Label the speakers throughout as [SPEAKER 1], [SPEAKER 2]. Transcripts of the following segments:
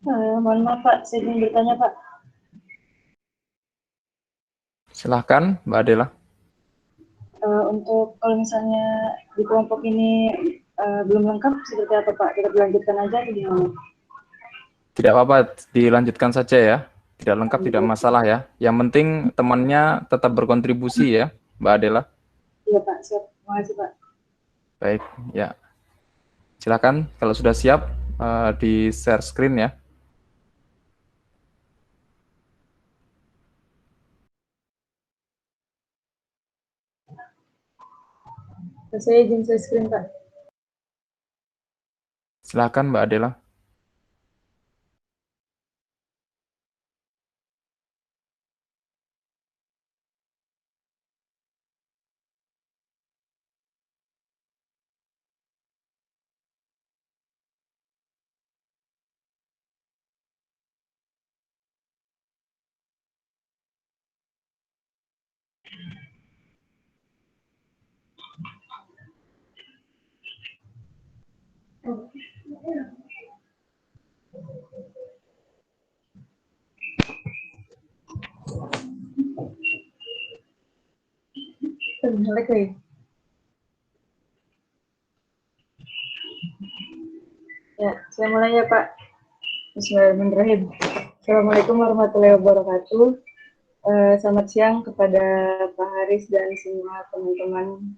[SPEAKER 1] Mohon maaf Pak, saya ingin bertanya Pak.
[SPEAKER 2] Silahkan Mbak Adela.
[SPEAKER 1] Untuk kalau misalnya di kelompok ini belum lengkap, seperti apa Pak? Kita dilanjutkan aja atau gimana?
[SPEAKER 2] Tidak apa-apa, dilanjutkan saja ya. Tidak lengkap, tidak masalah ya. Yang penting temannya tetap berkontribusi ya, Mbak Adela.
[SPEAKER 1] Iya Pak, siap. Terima kasih Pak.
[SPEAKER 2] Baik, ya. Silakan kalau sudah siap di share screen ya.
[SPEAKER 1] Saya izin share screen Pak.
[SPEAKER 2] Silakan Mbak Adela.
[SPEAKER 1] Oke. Ya, saya mulai ya Pak. Bismillahirrahmanirrahim. Assalamualaikum warahmatullahi wabarakatuh. Selamat siang kepada Pak Haris dan semua teman-teman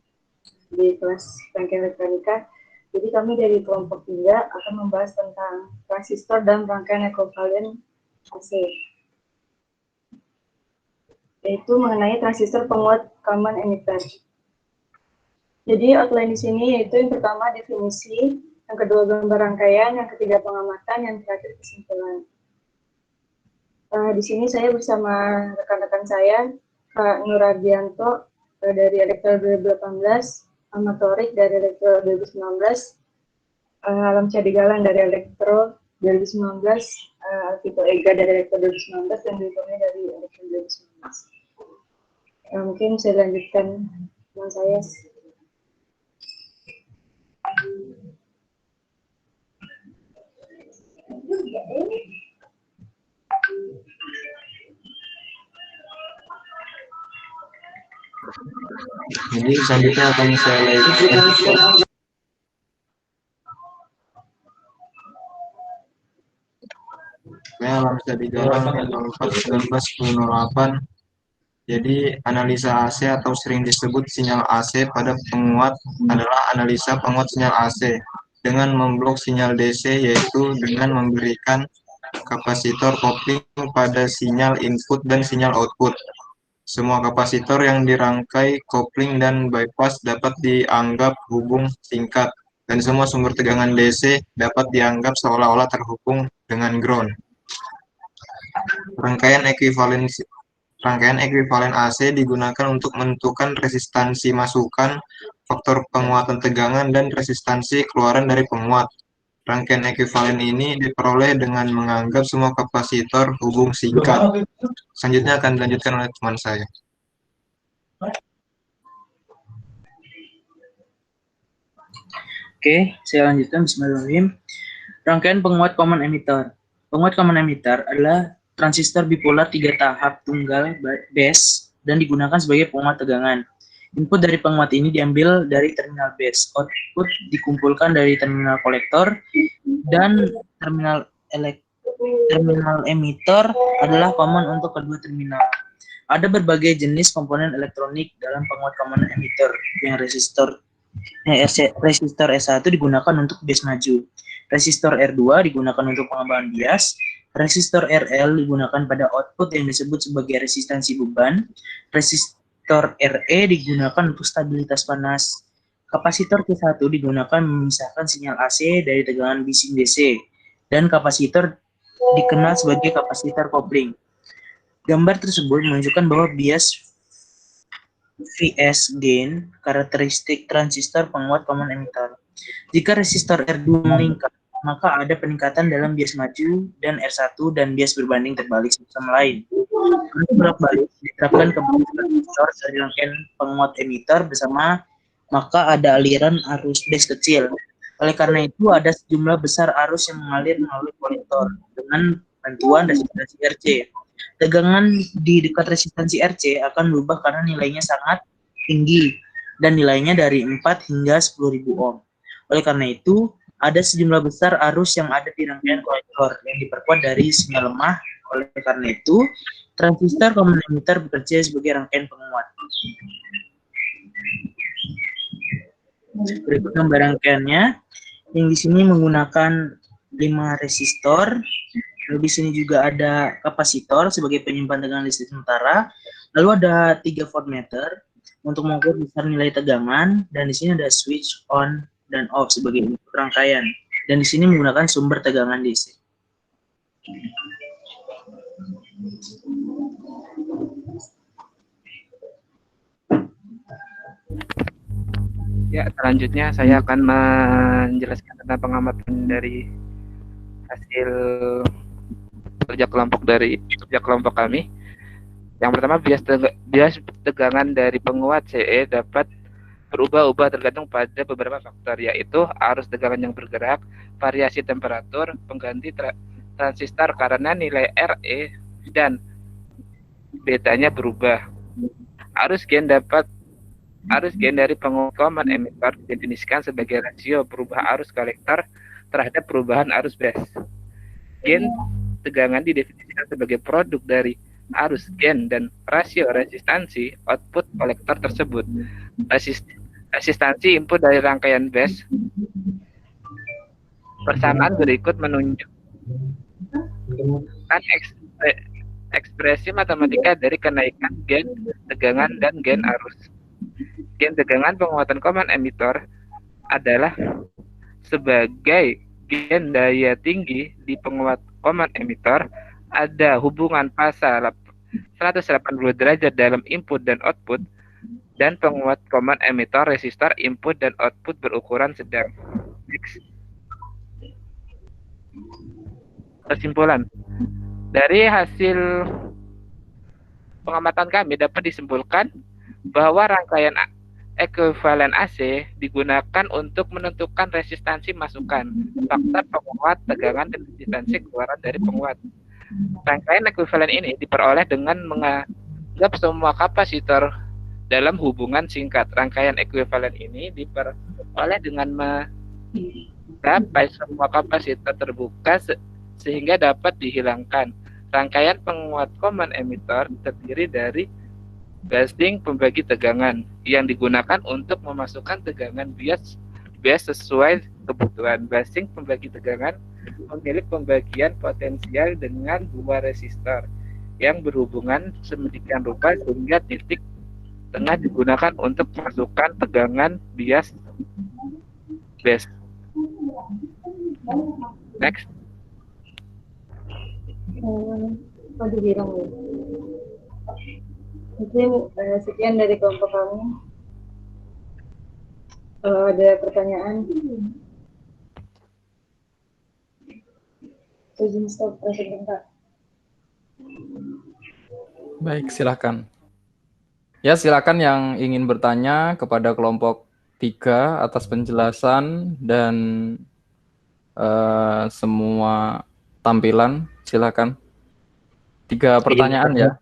[SPEAKER 1] di kelas rangkaian elektronika. Jadi kami dari kelompok 3 akan membahas tentang transistor dan rangkaian ekivalen AC, yaitu mengenai transistor penguat common emitter. Jadi outline di sini yaitu yang pertama definisi, yang kedua gambar rangkaian, yang ketiga pengamatan, yang terakhir kesimpulan. Di sini saya bersama rekan-rekan saya, Kak Nur Ardianto dari Elektro 2018, Ahmad Torik dari Elektro 2019, Alam Cadigalan dari Elektro 2019, Alvito Ega dari Elektro 2019, dan Dwi dari Elektro 2019. Mungkin saya lanjutkan dengan saya.
[SPEAKER 3] Jadi selanjutnya akan saya lanjutkan. Saya Alam Cadigalan 04/19/1008. Jadi analisa AC atau sering disebut sinyal AC pada penguat adalah analisa penguat sinyal AC dengan memblok sinyal DC, yaitu dengan memberikan kapasitor kopling pada sinyal input dan sinyal output. Semua kapasitor yang dirangkai kopling dan bypass dapat dianggap hubung singkat, dan semua sumber tegangan DC dapat dianggap seolah-olah terhubung dengan ground. Rangkaian ekuivalen AC digunakan untuk menentukan resistansi masukan, faktor penguatan tegangan, dan resistansi keluaran dari penguat. Rangkaian ekuivalen ini diperoleh dengan menganggap semua kapasitor hubung singkat. Selanjutnya akan dilanjutkan oleh teman saya.
[SPEAKER 4] Oke, saya lanjutkan. Bismillahirrahmanirrahim. Rangkaian penguat common emitter. Penguat common emitter adalah transistor bipolar 3 tahap tunggal base dan digunakan sebagai penguat tegangan. Input dari penguat ini diambil dari terminal base. Output dikumpulkan dari terminal kolektor, dan terminal emitter adalah common untuk kedua terminal. Ada berbagai jenis komponen elektronik dalam penguat common emitter. Yang resistor S1 digunakan untuk bias maju. Resistor R2 digunakan untuk pengembangan bias. Resistor RL digunakan pada output yang disebut sebagai resistansi beban. Resistor RE digunakan untuk stabilitas panas. Kapasitor Q1 digunakan memisahkan sinyal AC dari tegangan bising DC. Dan kapasitor dikenal sebagai kapasitor kopling. Gambar tersebut menunjukkan bahwa bias Vs gain karakteristik transistor penguat common emitter. Jika resistor R2 meningkat, maka ada peningkatan dalam bias maju dan R1 dan bias berbanding terbalik sama lain. Untuk bolak-balik diterapkan kembali transistor dari rangkaian penguat emitter bersama, maka ada aliran arus base kecil. Oleh karena itu, ada sejumlah besar arus yang mengalir melalui kolektor dengan bantuan resistansi RC. Tegangan di dekat resistansi RC akan berubah karena nilainya sangat tinggi dan nilainya dari 4 hingga 10.000 ohm. Oleh karena itu, ada sejumlah besar arus yang ada di rangkaian kolektor yang diperkuat dari sinyal lemah. Oleh karena itu, transistor common emitter bekerja sebagai rangkaian penguat. Berikut gambar rangkaiannya. Yang di sini menggunakan 5 resistor. Lalu di sini juga ada kapasitor sebagai penyimpan tegangan listrik sementara. Lalu ada 3 voltmeter untuk mengukur besar nilai tegangan, dan di sini ada switch on dan off sebagai input rangkaian. Dan di sini menggunakan sumber tegangan DC.
[SPEAKER 5] Ya, selanjutnya saya akan menjelaskan tentang pengamatan dari hasil kerja kelompok kami. Yang pertama, bias tegangan dari penguat CE dapat berubah-ubah tergantung pada beberapa faktor, yaitu arus tegangan yang bergerak, variasi temperatur, pengganti transistor karena nilai RE dan betanya berubah. Arus gain dari penguat common emitter didefinisikan sebagai rasio perubahan arus kolektor terhadap perubahan arus base. Gain tegangan didefinisikan sebagai produk dari arus gain dan rasio resistansi output kolektor tersebut. Resistansi input dari rangkaian base. Persamaan berikut menunjukkan ekspresi matematika dari kenaikan gain tegangan dan gain arus. Gain tegangan penguatan common emitter adalah sebagai gain daya tinggi di penguat common emitter. Ada hubungan fasa 180 derajat dalam input dan output, dan penguat common emitter resistor input dan output berukuran sedang. Next. Kesimpulan dari hasil pengamatan kami dapat disimpulkan bahwa rangkaian ekuivalen AC digunakan untuk menentukan resistansi masukan, faktor penguat, tegangan, dan resistansi keluaran dari penguat. Rangkaian ekuivalen ini diperoleh dengan menganggap semua kapasitor dalam hubungan singkat. Rangkaian ekuivalen ini diperoleh dengan mencapai semua kapasitor terbuka sehingga dapat dihilangkan. Rangkaian penguat common emitter terdiri dari basing pembagi tegangan yang digunakan untuk memasukkan tegangan bias sesuai kebutuhan. Basing pembagi tegangan memiliki pembagian potensial dengan 2 resistor yang berhubungan sedemikian rupa sehingga titik tengah digunakan untuk memasukkan tegangan bias base. Next.
[SPEAKER 1] Mungkin sekian dari kelompok kami. Ada pertanyaan? Izin stop sebentar.
[SPEAKER 2] Baik, silakan. Ya, silakan yang ingin bertanya kepada kelompok 3 atas penjelasan dan semua tampilan, silakan. 3 pertanyaan ya.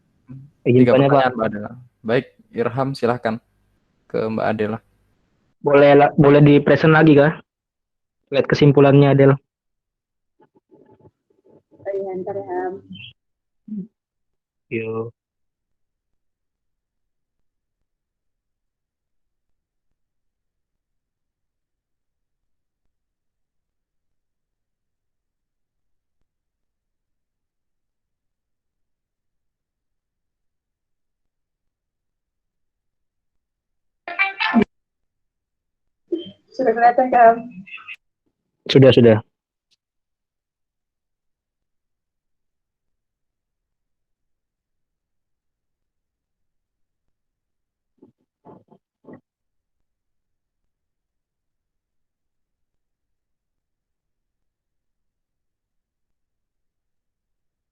[SPEAKER 2] 3 pertanyaan, Mbak Adela. Baik, Irham silahkan ke Mbak Adela.
[SPEAKER 6] Boleh di present lagi kah? Lihat kesimpulannya, Adel.
[SPEAKER 1] Ntar ya.
[SPEAKER 6] Yuk.
[SPEAKER 1] Sudah kelihatan kan?
[SPEAKER 6] Sudah.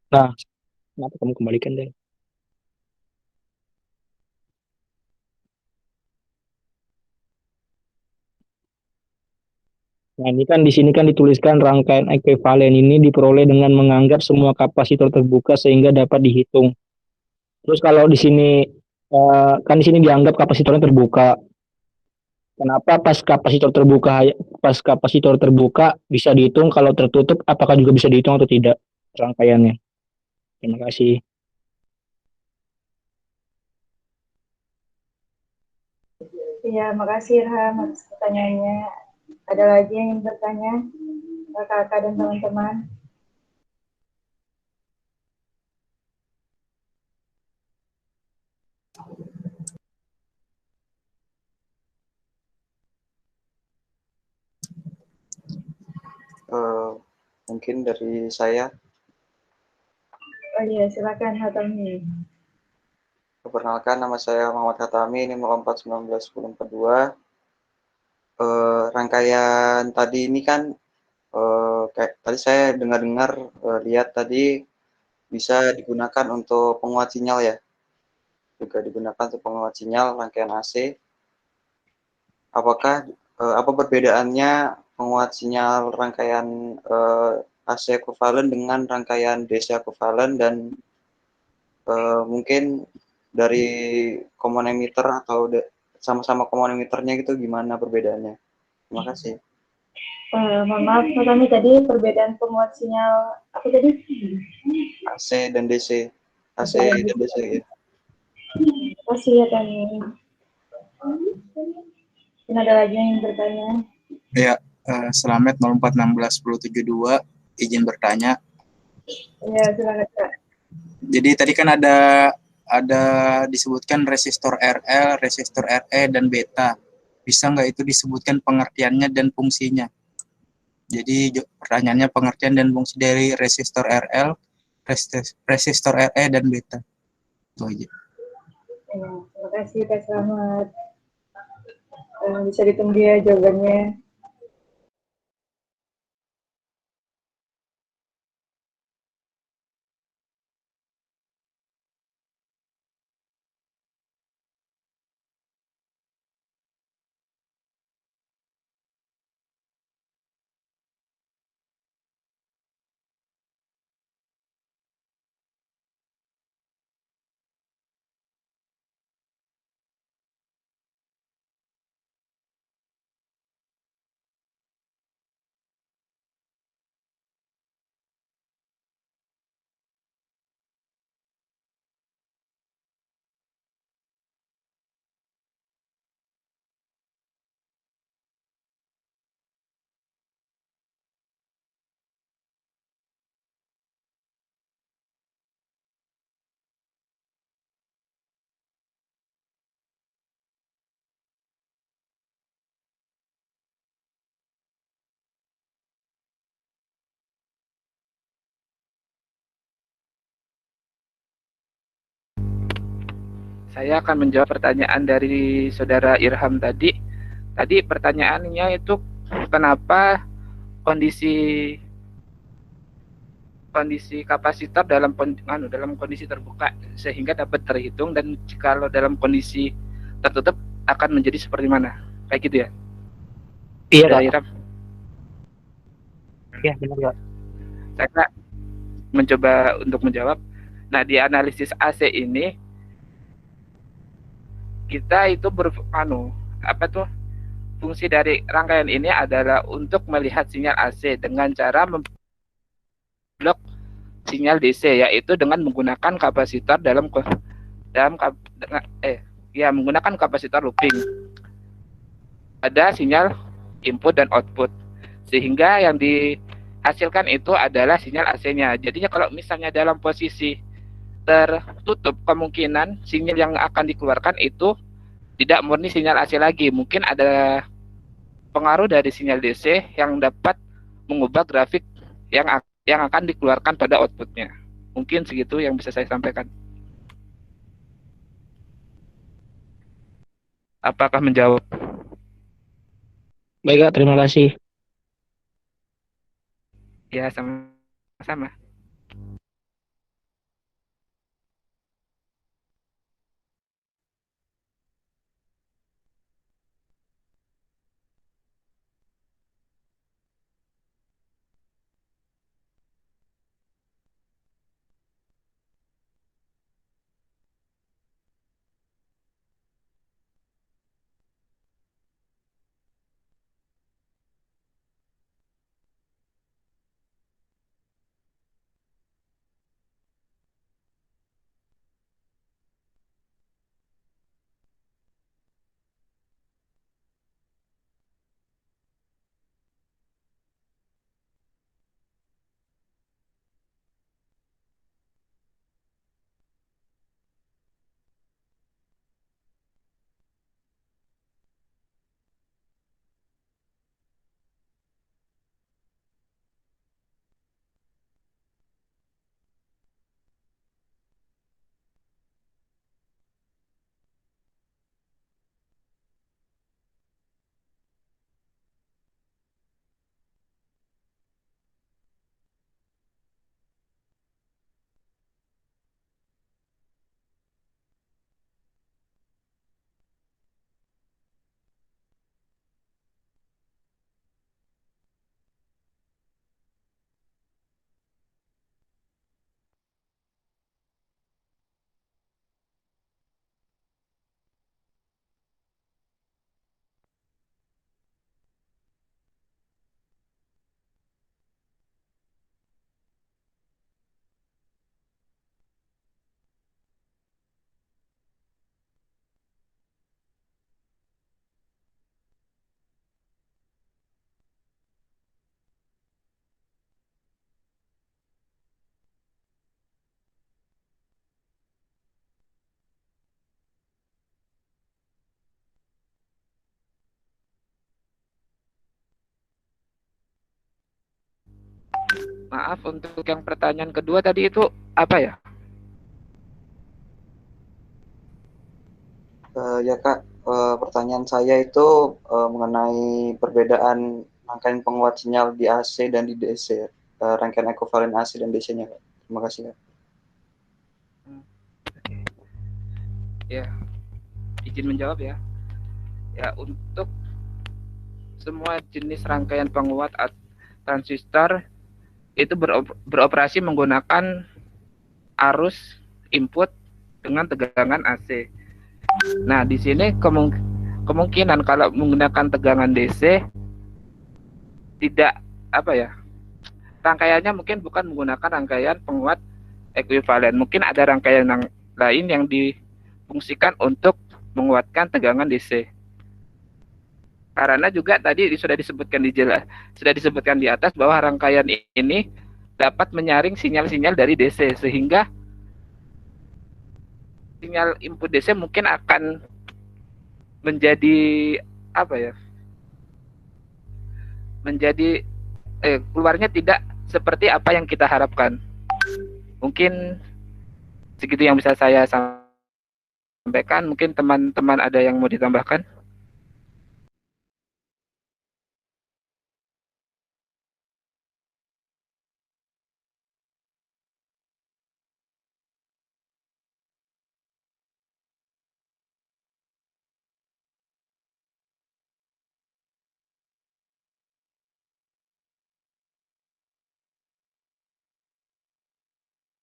[SPEAKER 6] Nah, kenapa kamu kembalikan, Del? Nah, ini kan di sini kan dituliskan rangkaian ekuivalen ini diperoleh dengan menganggap semua kapasitor terbuka sehingga dapat dihitung. Terus kalau di sini kan di sini dianggap kapasitornya terbuka. Kenapa pas kapasitor terbuka bisa dihitung, kalau tertutup apakah juga bisa dihitung atau tidak rangkaiannya? Terima kasih.
[SPEAKER 1] Ya, makasih Irham atas pertanyaannya. Ada lagi yang ingin bertanya, kakak-kakak dan teman-teman?
[SPEAKER 3] Mungkin dari saya.
[SPEAKER 1] Oh iya, silakan Hatami.
[SPEAKER 3] Perkenalkan, nama saya Muhammad Hatami, ini 04191042. Rangkaian tadi ini kan kayak tadi saya dengar-dengar lihat tadi bisa digunakan untuk penguat sinyal ya, juga digunakan untuk penguat sinyal rangkaian AC. Apakah apa perbedaannya penguat sinyal rangkaian AC ekuvalen dengan rangkaian DC ekuvalen, dan mungkin dari common emitter atau sama-sama common emitternya gitu gimana perbedaannya? Terima kasih.
[SPEAKER 1] Mohon maaf, Hatami, tadi perbedaan penguat sinyal apa tadi?
[SPEAKER 3] AC dan DC. AC dan DC ya.
[SPEAKER 1] Terima kasih Hatami. Mungkin ada lagi yang ingin bertanya?
[SPEAKER 7] Ya, Selamat 04161072, izin bertanya.
[SPEAKER 1] Ya, silakan Kak.
[SPEAKER 7] Jadi tadi kan ada disebutkan resistor RL, resistor RE, dan beta. Bisa nggak itu disebutkan pengertiannya dan fungsinya? Jadi pertanyaannya pengertian dan fungsi dari resistor RL, resistor RE, dan beta. Itu aja.
[SPEAKER 1] Ya, terima kasih Kak Selamat. Bisa ditunggu ya jawabannya.
[SPEAKER 5] Saya akan menjawab pertanyaan dari saudara Irham tadi. Tadi pertanyaannya itu kenapa kondisi kapasitor dalam kondisi terbuka sehingga dapat terhitung, dan kalau dalam kondisi tertutup akan menjadi seperti mana? Kayak gitu ya?
[SPEAKER 6] Iya,
[SPEAKER 5] Kak
[SPEAKER 6] Kak.
[SPEAKER 5] Irham.
[SPEAKER 6] Iya, benar, Kak.
[SPEAKER 5] Saya mencoba untuk menjawab. Nah, di analisis AC ini kita itu fungsi dari rangkaian ini adalah untuk melihat sinyal AC dengan cara memblok sinyal DC, yaitu dengan menggunakan kapasitor menggunakan kapasitor looping. Ada sinyal input dan output, sehingga yang dihasilkan itu adalah sinyal AC-nya. Jadinya kalau misalnya dalam posisi tertutup, kemungkinan sinyal yang akan dikeluarkan itu tidak murni sinyal AC lagi. Mungkin ada pengaruh dari sinyal DC yang dapat mengubah grafik yang akan dikeluarkan pada outputnya. Mungkin segitu yang bisa saya sampaikan. Apakah menjawab?
[SPEAKER 6] Baik, Kak. Terima kasih.
[SPEAKER 5] Ya, sama-sama. Maaf, untuk yang pertanyaan kedua tadi itu apa ya?
[SPEAKER 8] Ya Kak, pertanyaan saya itu mengenai perbedaan rangkaian penguat sinyal di AC dan di DC, rangkaian ekivalen AC dan DC-nya. Terima kasih Kak.
[SPEAKER 5] Ya, izin menjawab ya. Ya, untuk semua jenis rangkaian penguat transistor itu beroperasi menggunakan arus input dengan tegangan AC. Nah, di sini kemungkinan kalau menggunakan tegangan DC tidak apa ya? Rangkaiannya mungkin bukan menggunakan rangkaian penguat ekuivalen. Mungkin ada rangkaian yang lain yang difungsikan untuk menguatkan tegangan DC. Karena juga tadi sudah disebutkan di atas bahwa rangkaian ini dapat menyaring sinyal-sinyal dari DC, sehingga sinyal input DC mungkin akan menjadi apa ya? Menjadi keluarnya tidak seperti apa yang kita harapkan. Mungkin segitu yang bisa saya sampaikan. Mungkin teman-teman ada yang mau ditambahkan?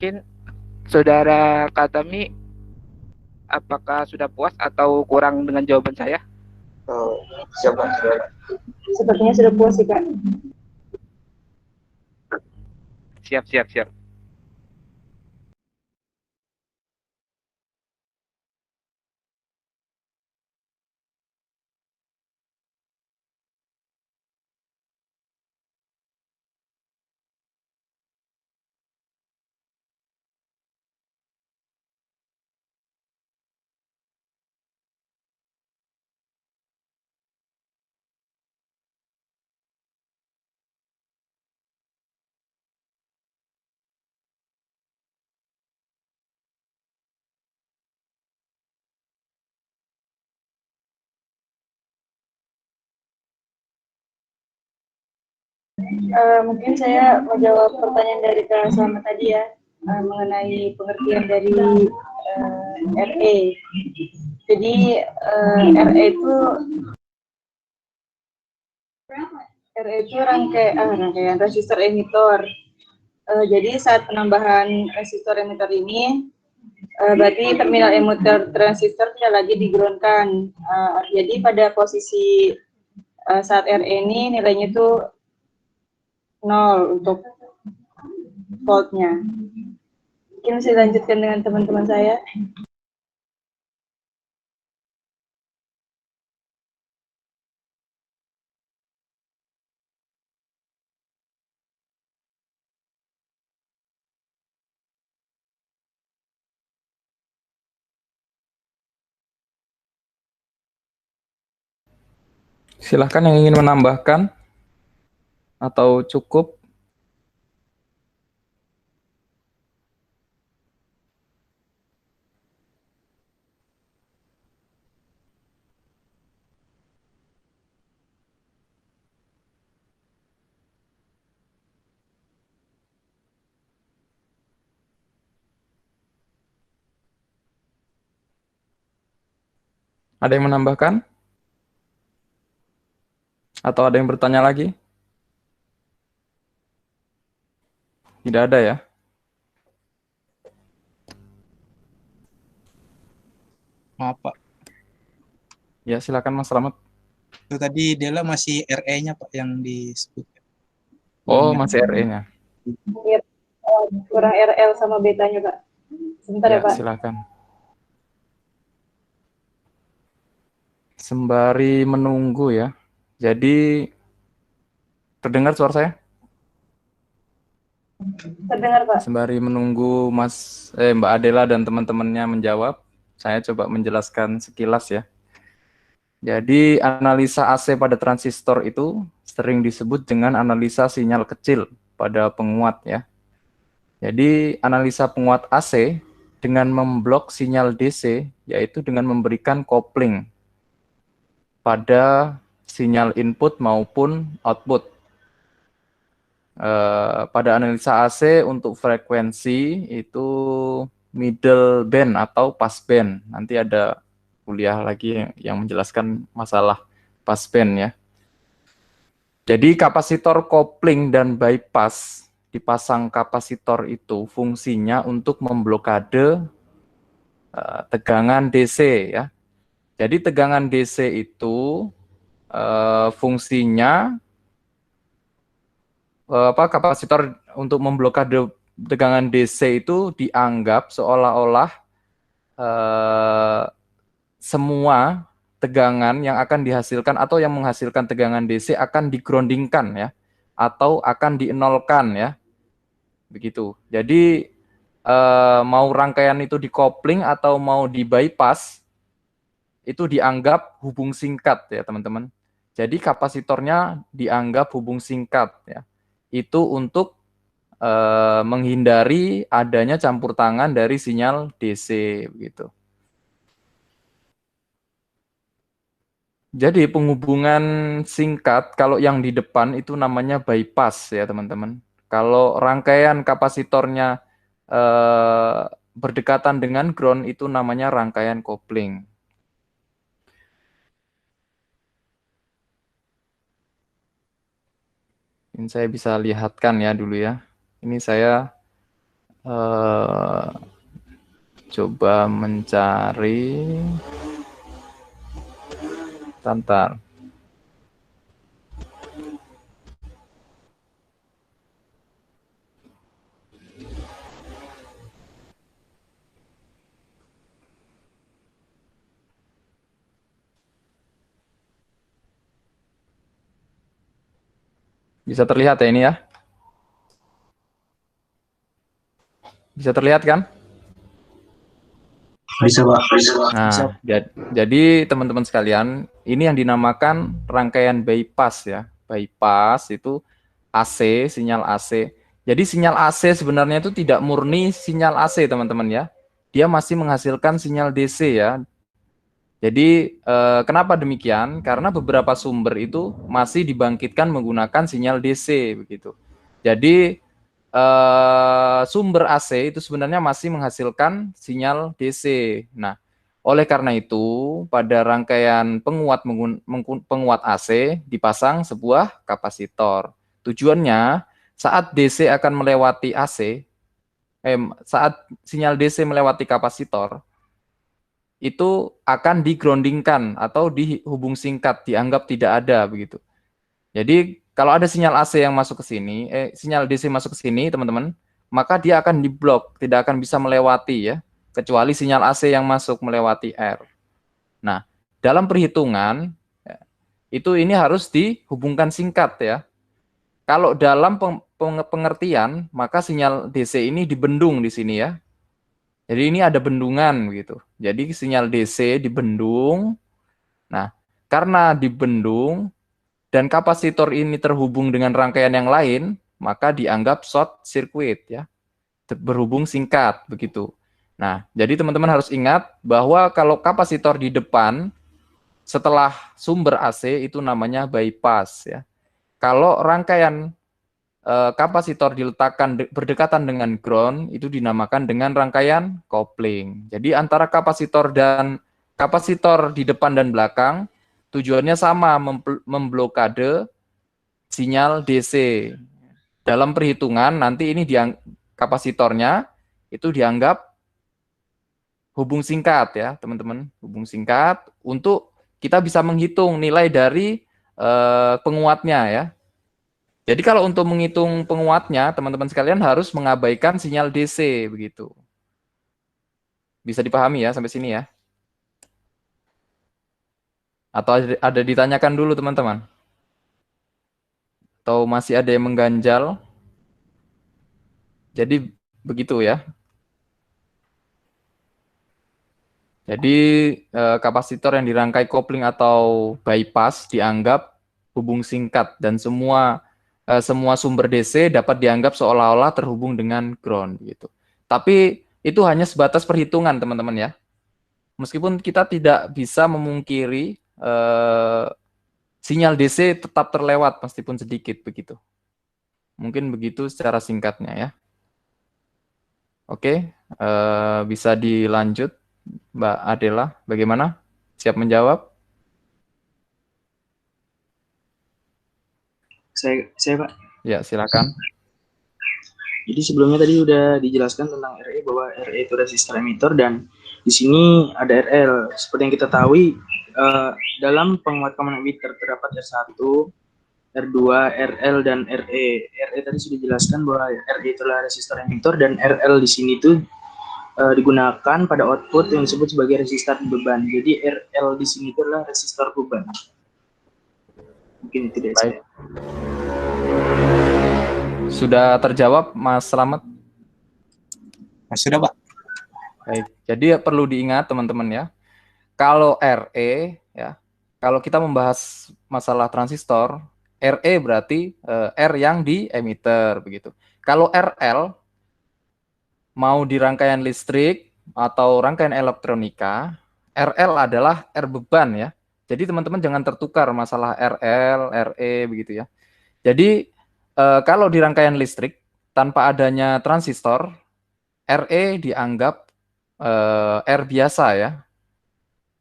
[SPEAKER 5] Mungkin Saudara Katami, apakah sudah puas atau kurang dengan jawaban saya?
[SPEAKER 8] Siap Kak.
[SPEAKER 1] Sepertinya sudah puas sih Kak.
[SPEAKER 5] Siap.
[SPEAKER 1] Mungkin saya mau jawab pertanyaan dari Kak Salma tadi ya, mengenai pengertian dari RE. Jadi RE itu rangkaian resistor emitor. Jadi saat penambahan resistor emitor ini, berarti terminal emitor transistor tidak lagi di-ground-kan. Jadi pada posisi saat RE ini nilainya itu 0 untuk voltnya. Mungkin bisa dilanjutkan dengan teman-teman saya.
[SPEAKER 2] Silahkan yang ingin menambahkan atau cukup. Ada yang menambahkan? Atau ada yang bertanya lagi? Tidak ada ya?
[SPEAKER 7] Maaf Pak.
[SPEAKER 2] Ya, silakan Mas Slamet.
[SPEAKER 7] Itu tadi Dela masih RE-nya Pak yang disebut.
[SPEAKER 2] Oh, masih RE-nya.
[SPEAKER 1] Kurang RL sama betanya Kak. Sebentar ya Pak.
[SPEAKER 2] Silakan. Sembari menunggu ya. Jadi terdengar suara saya?
[SPEAKER 1] Terdengar Pak.
[SPEAKER 2] Sembari menunggu Mbak Adela dan teman-temannya menjawab, saya coba menjelaskan sekilas ya. Jadi analisa AC pada transistor itu sering disebut dengan analisa sinyal kecil pada penguat ya. Jadi analisa penguat AC dengan memblok sinyal DC, yaitu dengan memberikan kopling pada sinyal input maupun output. Pada analisa AC untuk frekuensi itu middle band atau pass band. Nanti ada kuliah lagi yang menjelaskan masalah pass band ya. Jadi kapasitor kopling dan bypass dipasang kapasitor itu fungsinya untuk memblokade tegangan DC ya. Jadi tegangan DC itu fungsinya kapasitor untuk memblokade tegangan DC itu dianggap seolah-olah semua tegangan yang akan dihasilkan atau yang menghasilkan tegangan DC akan digroundingkan ya, atau akan dienolkan ya, begitu. Jadi mau rangkaian itu dikopling atau mau di bypass itu dianggap hubung singkat ya teman-teman. Jadi kapasitornya dianggap hubung singkat ya. Itu untuk menghindari adanya campur tangan dari sinyal DC begitu. Jadi penghubungan singkat kalau yang di depan itu namanya bypass ya teman-teman. Kalau rangkaian kapasitornya berdekatan dengan ground itu namanya rangkaian kopling. Ini saya bisa lihatkan ya dulu ya. Ini saya coba mencari. Tantar. Bisa terlihat ya ini ya? Bisa terlihat kan?
[SPEAKER 3] Bisa, Pak.
[SPEAKER 2] Nah, jadi teman-teman sekalian, ini yang dinamakan rangkaian bypass ya. Bypass itu AC, sinyal AC. Jadi sinyal AC sebenarnya itu tidak murni sinyal AC, teman-teman ya. Dia masih menghasilkan sinyal DC ya. Jadi kenapa demikian? Karena beberapa sumber itu masih dibangkitkan menggunakan sinyal DC begitu. Jadi sumber AC itu sebenarnya masih menghasilkan sinyal DC. Nah, oleh karena itu pada rangkaian penguat AC dipasang sebuah kapasitor. Tujuannya saat DC akan melewati AC, saat sinyal DC melewati kapasitor, itu akan digroundingkan atau dihubung singkat, dianggap tidak ada begitu. Jadi kalau ada sinyal AC yang masuk ke sini, sinyal DC masuk ke sini, teman-teman, maka dia akan diblok, tidak akan bisa melewati ya, kecuali sinyal AC yang masuk melewati R. Nah, dalam perhitungan itu ini harus dihubungkan singkat ya. Kalau dalam pengertian, maka sinyal DC ini dibendung di sini ya. Jadi ini ada bendungan begitu. Jadi sinyal DC dibendung. Nah, karena dibendung dan kapasitor ini terhubung dengan rangkaian yang lain, maka dianggap short circuit ya, berhubung singkat begitu. Nah, jadi teman-teman harus ingat bahwa kalau kapasitor di depan setelah sumber AC itu namanya bypass ya. Kalau rangkaian kapasitor diletakkan berdekatan dengan ground itu dinamakan dengan rangkaian kopling. Jadi antara kapasitor di depan dan belakang tujuannya sama, memblokade sinyal DC. Dalam perhitungan nanti ini kapasitornya itu dianggap hubung singkat ya, teman-teman. Hubung singkat untuk kita bisa menghitung nilai dari penguatnya ya. Jadi kalau untuk menghitung penguatnya, teman-teman sekalian harus mengabaikan sinyal DC begitu. Bisa dipahami ya sampai sini ya? Atau ada ditanyakan dulu teman-teman? Atau masih ada yang mengganjal? Jadi begitu ya. Jadi kapasitor yang dirangkai kopling atau bypass dianggap hubung singkat dan semua semua sumber DC dapat dianggap seolah-olah terhubung dengan ground gitu. Tapi itu hanya sebatas perhitungan, teman-teman ya. Meskipun kita tidak bisa memungkiri sinyal DC tetap terlewat meskipun sedikit begitu. Mungkin begitu secara singkatnya ya. Oke, bisa dilanjut, Mbak Adela. Bagaimana? Siap menjawab?
[SPEAKER 4] Saya Pak.
[SPEAKER 2] Ya, silakan.
[SPEAKER 4] Jadi sebelumnya tadi udah dijelaskan tentang RE, bahwa RE itu resistor emitor, dan di sini ada RL. Seperti yang kita tahu, dalam penguat common emitter terdapat R1, R2, RL, dan RE. RE tadi sudah dijelaskan bahwa RE itulah resistor emitor, dan RL di sini itu digunakan pada output yang disebut sebagai resistor beban. Jadi RL di sini itulah resistor beban. Mungkin itu dari saya.
[SPEAKER 2] Sudah terjawab, Mas Slamet?
[SPEAKER 7] Sudah, Pak.
[SPEAKER 2] Baik, jadi perlu diingat teman-teman ya, kalau RE ya, kalau kita membahas masalah transistor, RE berarti R yang di emitter begitu. Kalau RL mau di rangkaian listrik atau rangkaian elektronika, RL adalah R beban ya. Jadi teman-teman jangan tertukar masalah RL, RE begitu ya. Jadi kalau di rangkaian listrik tanpa adanya transistor, RE dianggap R biasa ya,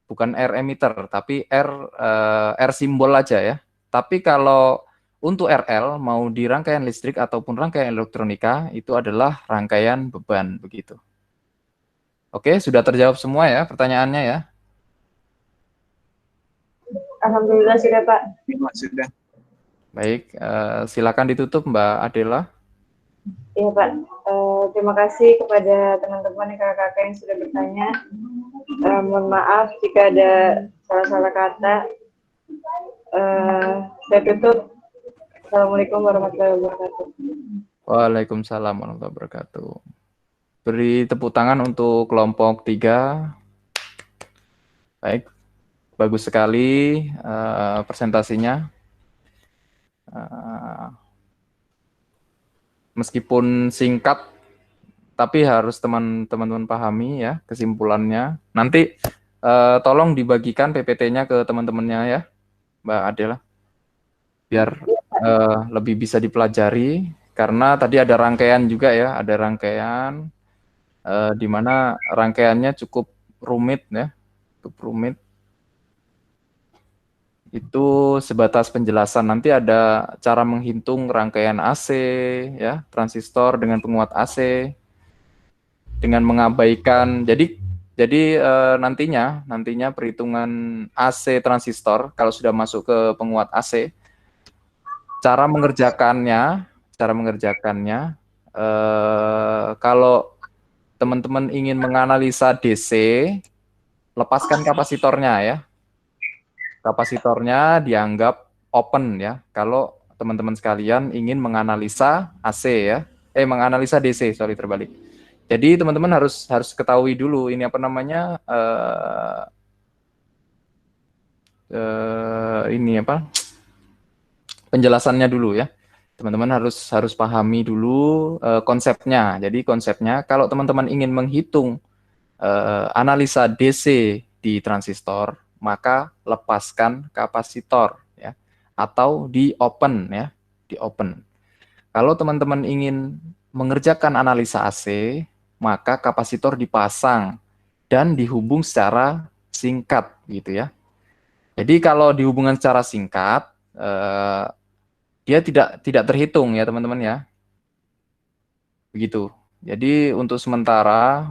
[SPEAKER 2] bukan R emitter, tapi R simbol aja ya. Tapi kalau untuk RL mau di rangkaian listrik ataupun rangkaian elektronika itu adalah rangkaian beban begitu. Oke, sudah terjawab semua ya pertanyaannya ya.
[SPEAKER 1] Alhamdulillah sudah Pak.
[SPEAKER 7] Sudah.
[SPEAKER 2] Baik, silakan ditutup Mbak Adela.
[SPEAKER 1] Iya Pak, terima kasih kepada teman-teman kakak-kakak yang sudah bertanya. Mohon maaf jika ada salah-salah kata. Saya tutup. Assalamualaikum warahmatullahi wabarakatuh.
[SPEAKER 2] Waalaikumsalam warahmatullahi wabarakatuh. Beri tepuk tangan untuk kelompok 3. Baik, bagus sekali presentasinya. Meskipun singkat, tapi harus teman-teman pahami ya kesimpulannya. Nanti tolong dibagikan PPT-nya ke teman-temannya ya, Mbak Adela, biar lebih bisa dipelajari. Karena tadi ada rangkaian juga ya, ada rangkaian di mana rangkaiannya cukup rumit ya, cukup rumit. Itu sebatas penjelasan. Nanti ada cara menghitung rangkaian AC ya, transistor dengan penguat AC dengan mengabaikan. Jadi nantinya perhitungan AC transistor kalau sudah masuk ke penguat AC, cara mengerjakannya kalau teman-teman ingin menganalisa DC, lepaskan kapasitornya ya. Kapasitornya dianggap open ya. Kalau teman-teman sekalian ingin menganalisa AC ya, menganalisa DC, sorry terbalik. Jadi teman-teman harus ketahui dulu ini apa namanya ini apa penjelasannya dulu ya. Teman-teman harus pahami dulu konsepnya. Jadi konsepnya kalau teman-teman ingin menghitung analisa DC di transistor, maka lepaskan kapasitor ya, atau di open ya, di open. Kalau teman-teman ingin mengerjakan analisa AC, maka kapasitor dipasang dan dihubung secara singkat gitu ya. Jadi kalau dihubungkan secara singkat, dia tidak terhitung ya teman-teman ya. Begitu. Jadi untuk sementara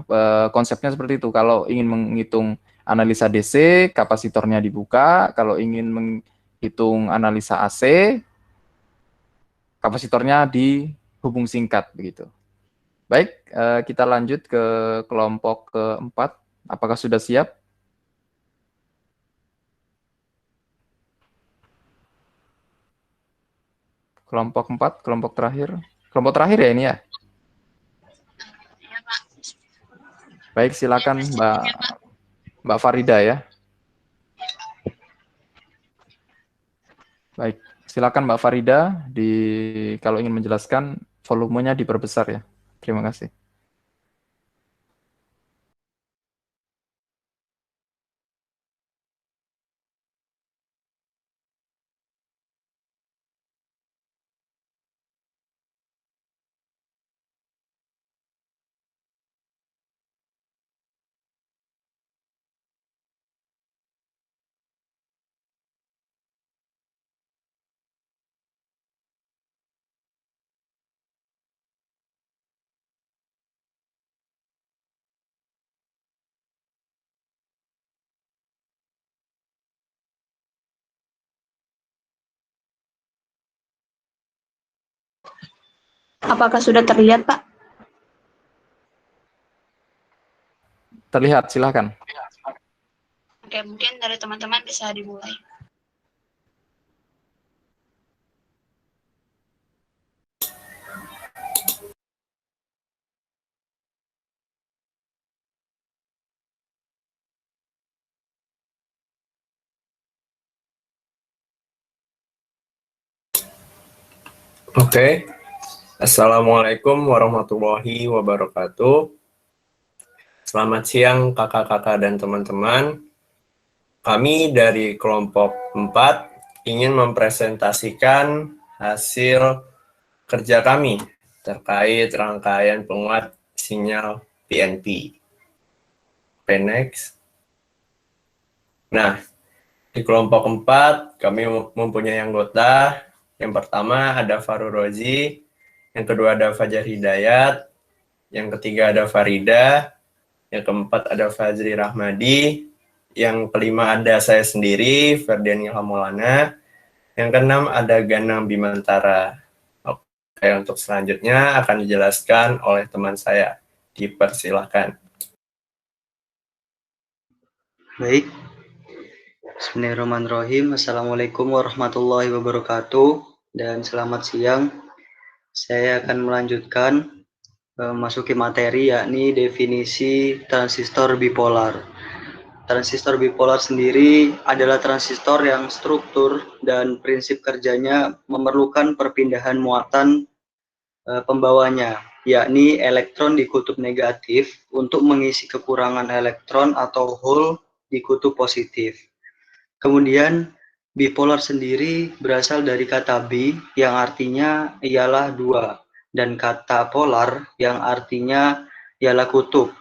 [SPEAKER 2] konsepnya seperti itu. Kalau ingin menghitung analisa DC, kapasitornya dibuka. Kalau ingin menghitung analisa AC, kapasitornya dihubung singkat begitu. Baik, kita lanjut ke kelompok keempat. Apakah sudah siap? Kelompok 4, kelompok terakhir. Kelompok terakhir ya ini ya? Baik, silakan Mbak Farida ya. Baik, Silakan Mbak Farida, kalau ingin menjelaskan volumenya diperbesar ya. Terima kasih.
[SPEAKER 9] Apakah sudah terlihat, Pak?
[SPEAKER 2] Terlihat, silakan.
[SPEAKER 9] Oke, mungkin dari teman-teman bisa dimulai.
[SPEAKER 10] Oke. Assalamualaikum warahmatullahi wabarakatuh. Selamat siang kakak-kakak dan teman-teman. Kami dari kelompok 4 ingin mempresentasikan hasil kerja kami terkait rangkaian penguat sinyal PNP. Next. Nah, di kelompok 4 kami mempunyai anggota. Yang pertama ada Farul Rozi, yang kedua ada Fajar Hidayat, yang ketiga ada Farida, yang keempat ada Fazri Rahmadi, yang kelima ada saya sendiri, Ferdian Ilham Maulana, yang keenam ada Ganang Bimantara. Oke, untuk selanjutnya akan dijelaskan oleh teman saya. Dipersilahkan.
[SPEAKER 8] Baik. Bismillahirrahmanirrahim. Assalamualaikum warahmatullahi wabarakatuh. Dan selamat siang. Saya akan melanjutkan memasuki materi, yakni definisi transistor bipolar. Transistor bipolar sendiri adalah transistor yang struktur dan prinsip kerjanya memerlukan perpindahan muatan pembawanya, yakni elektron di kutub negatif untuk mengisi kekurangan elektron atau hole di kutub positif. Kemudian bipolar sendiri berasal dari kata bi yang artinya ialah dua dan kata polar yang artinya ialah kutub.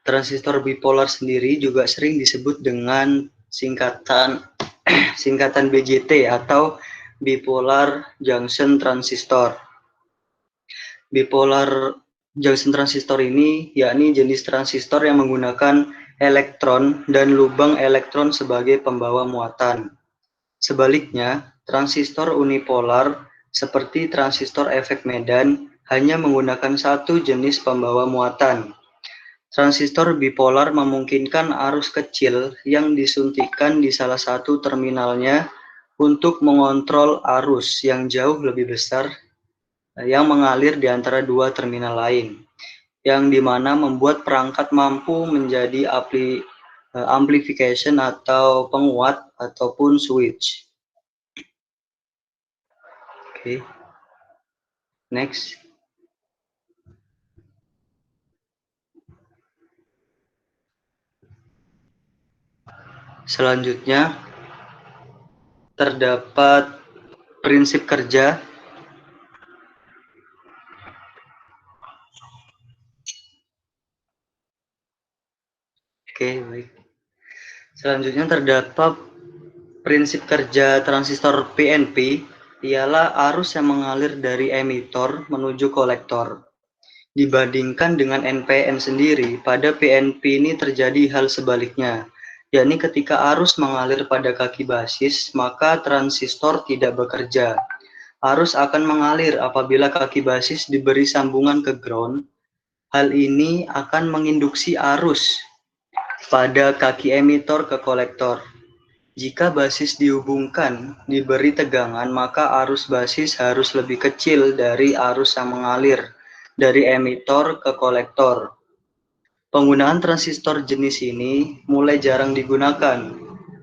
[SPEAKER 8] Transistor bipolar sendiri juga sering disebut dengan singkatan BJT atau bipolar junction transistor. Bipolar junction transistor ini yakni jenis transistor yang menggunakan elektron dan lubang elektron sebagai pembawa muatan. Sebaliknya, transistor unipolar seperti transistor efek Medan hanya menggunakan satu jenis pembawa muatan. Transistor bipolar memungkinkan arus kecil yang disuntikkan di salah satu terminalnya untuk mengontrol arus yang jauh lebih besar yang mengalir di antara dua terminal lain, yang dimana membuat perangkat mampu menjadi amplification atau penguat ataupun switch. Oke. Next. Selanjutnya terdapat prinsip kerja. Oke, baik. Selanjutnya terdapat prinsip kerja transistor PNP ialah arus yang mengalir dari emitor menuju kolektor. Dibandingkan dengan NPN sendiri, pada PNP ini terjadi hal sebaliknya, yakni ketika arus mengalir pada kaki basis, maka transistor tidak bekerja. Arus akan mengalir apabila kaki basis diberi sambungan ke ground. Hal ini akan menginduksi arus pada kaki emitor ke kolektor. Jika basis dihubungkan diberi tegangan, maka arus basis harus lebih kecil dari arus yang mengalir dari emitor ke kolektor. Penggunaan transistor jenis ini mulai jarang digunakan.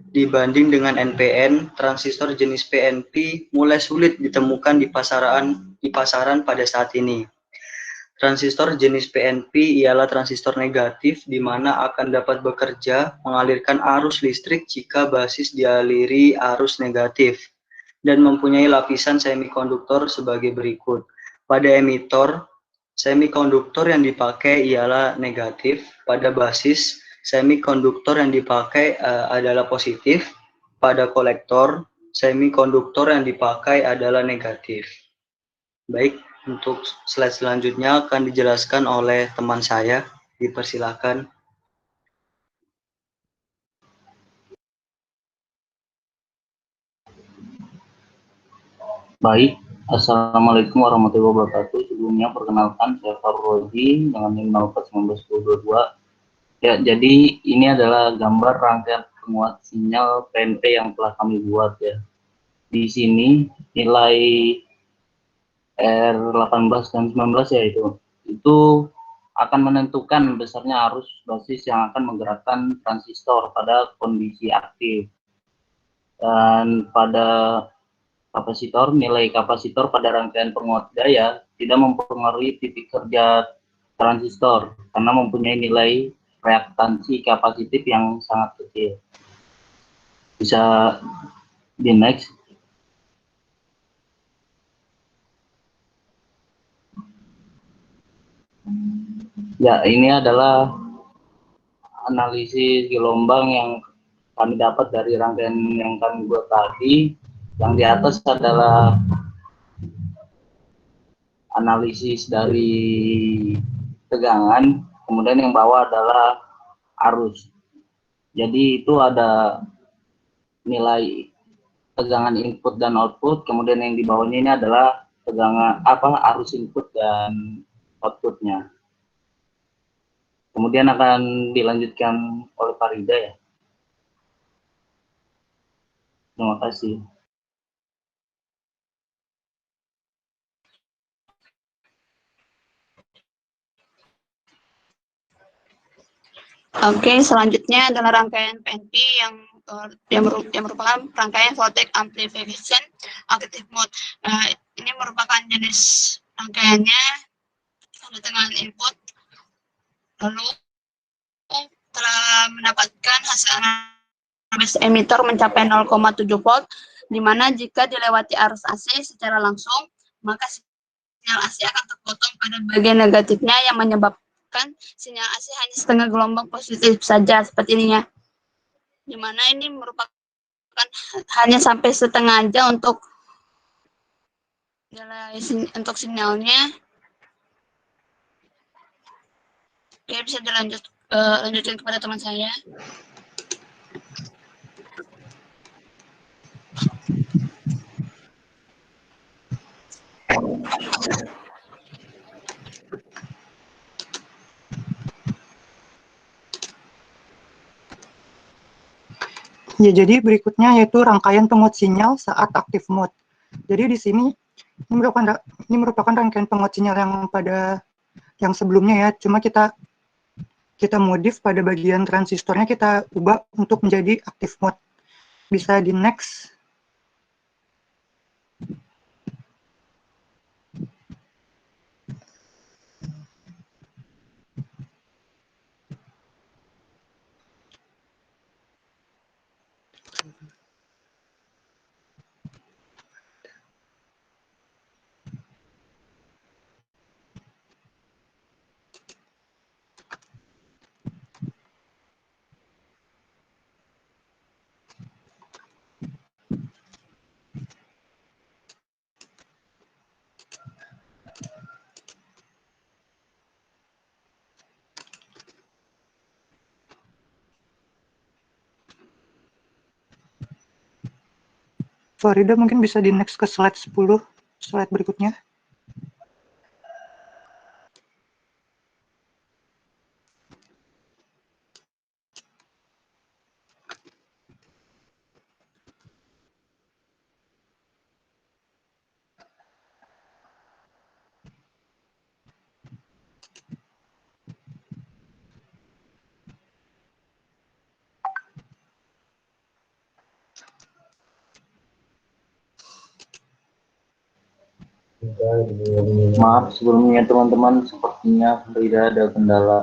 [SPEAKER 8] dibanding dengan NPN, transistor jenis PNP mulai sulit ditemukan di pasaran pada saat ini. Transistor jenis PNP ialah transistor negatif di mana akan dapat bekerja mengalirkan arus listrik jika basis dialiri arus negatif dan mempunyai lapisan semikonduktor sebagai berikut. Pada emitor, semikonduktor yang dipakai ialah negatif. Pada basis, semikonduktor yang dipakai adalah positif. Pada kolektor, semikonduktor yang dipakai adalah negatif. Baik, untuk slide selanjutnya akan dijelaskan oleh teman saya. Dipersilakan.
[SPEAKER 11] Baik, Assalamualaikum warahmatullahi wabarakatuh. Sebelumnya perkenalkan saya Farul Rozi dengan NIM 041922. Ya, jadi ini adalah gambar rangkaian penguat sinyal PNP yang telah kami buat ya. Di sini nilai R18 dan 19 ya itu akan menentukan besarnya arus basis yang akan menggerakkan transistor pada kondisi aktif. Dan pada kapasitor, nilai kapasitor pada rangkaian penguat daya tidak mempengaruhi titik kerja transistor karena mempunyai nilai reaktansi kapasitif yang sangat kecil. Bisa di next. Ya, ini adalah analisis gelombang yang kami dapat dari rangkaian yang kami buat tadi. Yang di atas adalah analisis dari tegangan, kemudian yang bawah adalah arus. Jadi itu ada nilai tegangan input dan output, kemudian yang di bawahnya ini adalah tegangan arus input dan outputnya. Kemudian akan dilanjutkan oleh Farida ya. Terima kasih.
[SPEAKER 9] Oke, selanjutnya adalah rangkaian PNP yang merupakan rangkaian voltage amplification active mode. Ini merupakan jenis rangkaiannya ada tegangan input, lalu telah mendapatkan hasil analisis emitor mencapai 0,7 volt, di mana jika dilewati arus AC secara langsung, maka sinyal AC akan terpotong pada bagian negatifnya yang menyebabkan sinyal AC hanya setengah gelombang positif saja seperti ini ya. Di mana ini merupakan hanya sampai setengah aja untuk sinyalnya. Oke, bisa lanjutkan kepada teman saya.
[SPEAKER 12] Ya, jadi berikutnya yaitu rangkaian penguat sinyal saat aktif mode. Jadi di sini ini merupakan rangkaian penguat sinyal yang sebelumnya ya, cuma kita modif pada bagian transistornya, kita ubah untuk menjadi aktif mode. Bisa di next. Farida mungkin bisa di next ke slide 10, slide berikutnya.
[SPEAKER 11] Maaf sebelumnya teman-teman, sepertinya tidak ada kendala.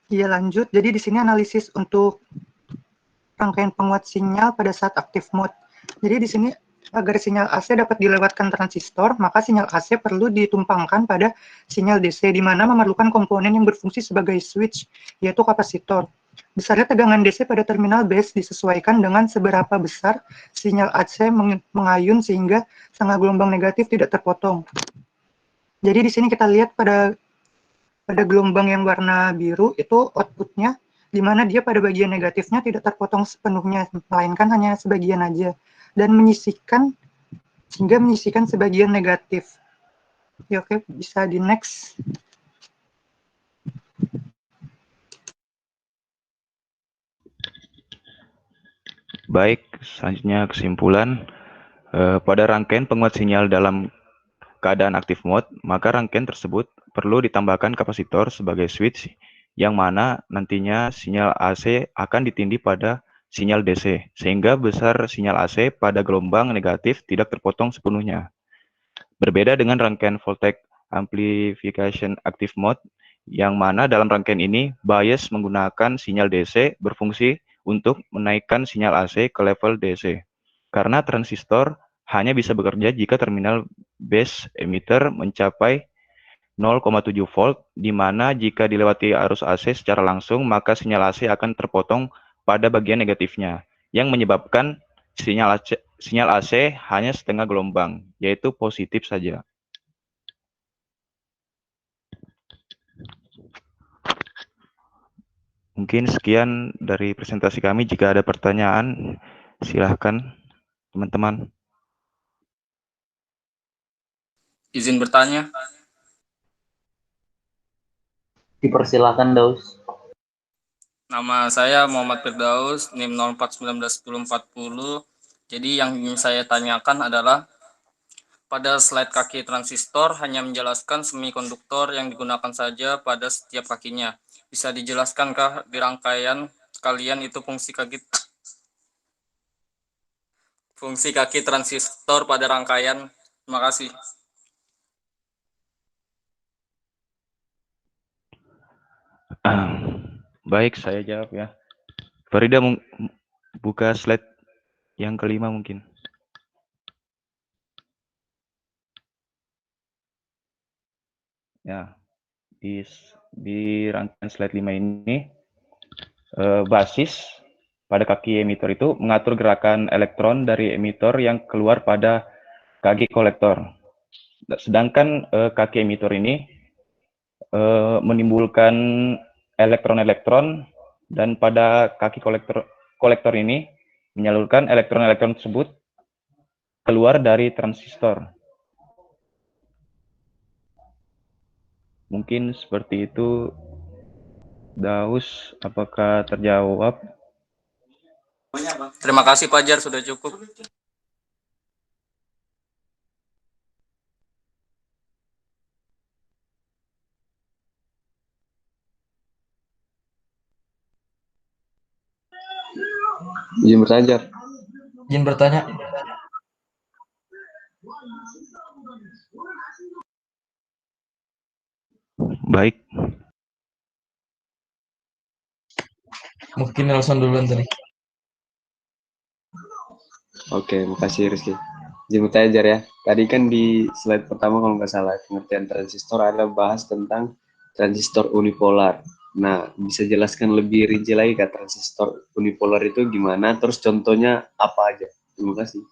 [SPEAKER 12] Iya lanjut. Jadi di sini analisis untuk rangkaian penguat sinyal pada saat aktif mode. Jadi di sini agar sinyal AC dapat dilewatkan transistor, maka sinyal AC perlu ditumpangkan pada sinyal DC, di mana memerlukan komponen yang berfungsi sebagai switch, yaitu kapasitor. Besarnya tegangan DC pada terminal base disesuaikan dengan seberapa besar sinyal AC mengayun sehingga setengah gelombang negatif tidak terpotong. Jadi di sini kita lihat pada gelombang yang warna biru itu outputnya, di mana dia pada bagian negatifnya tidak terpotong sepenuhnya, melainkan hanya sebagian aja, dan menyisihkan sebagian negatif. Ya, oke, bisa di next.
[SPEAKER 13] Baik, selanjutnya kesimpulan. Pada rangkaian penguat sinyal dalam keadaan aktif mode, maka rangkaian tersebut perlu ditambahkan kapasitor sebagai switch yang mana nantinya sinyal AC akan ditindih pada sinyal DC, sehingga besar sinyal AC pada gelombang negatif tidak terpotong sepenuhnya. Berbeda dengan rangkaian voltage amplification active mode, yang mana dalam rangkaian ini bias menggunakan sinyal DC berfungsi untuk menaikkan sinyal AC ke level DC. Karena transistor hanya bisa bekerja jika terminal base emitter mencapai 0,7 volt, di mana jika dilewati arus AC secara langsung, maka sinyal AC akan terpotong pada bagian negatifnya, yang menyebabkan sinyal AC hanya setengah gelombang, yaitu positif saja. Mungkin sekian dari presentasi kami. Jika ada pertanyaan, silahkan teman-teman.
[SPEAKER 14] Izin bertanya.
[SPEAKER 11] Dipersilakan, Daus.
[SPEAKER 14] Nama saya Muhammad Firdaus, NIM 04191040. Jadi yang ingin saya tanyakan adalah pada slide kaki transistor hanya menjelaskan semikonduktor yang digunakan saja pada setiap kakinya. Bisa dijelaskankah di rangkaian kalian itu fungsi kaki transistor pada rangkaian? Terima kasih.
[SPEAKER 13] Baik, saya jawab ya. Farida buka slide yang kelima mungkin. Ya, di rangkaian slide 5 ini basis pada kaki emitor itu mengatur gerakan elektron dari emitor yang keluar pada kaki kolektor. Sedangkan kaki emitor ini menimbulkan elektron-elektron, dan pada kaki kolektor ini menyalurkan elektron-elektron tersebut keluar dari transistor. Mungkin seperti itu. Daus, apakah terjawab?
[SPEAKER 14] Terima kasih Fajar, sudah cukup.
[SPEAKER 15] Izin bertanya.
[SPEAKER 16] Izin bertanya.
[SPEAKER 13] Baik.
[SPEAKER 16] Mungkin Nelson duluan tadi.
[SPEAKER 15] Oke, makasih Rizky. Izin bertanya ya. Tadi kan di slide pertama kalau nggak salah pengertian transistor ada bahas tentang transistor unipolar. Nah, bisa jelaskan lebih rinci lagi Kak, transistor unipolar itu gimana? Terus contohnya apa aja? Terima kasih.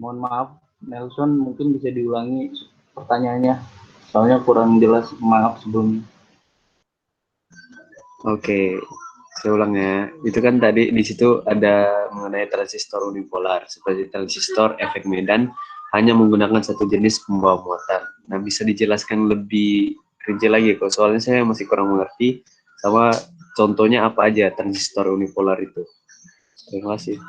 [SPEAKER 11] Mohon maaf, Nelson mungkin bisa diulangi pertanyaannya. Soalnya kurang jelas, maaf sebelumnya.
[SPEAKER 15] Oke, saya ulang ya. Itu kan tadi di situ ada mengenai transistor unipolar. Seperti transistor efek medan hanya menggunakan satu jenis pembawa muatan. Nah, bisa dijelaskan lebih rinci lagi kok. Soalnya saya masih kurang mengerti sama contohnya apa aja transistor unipolar itu. Terima kasih.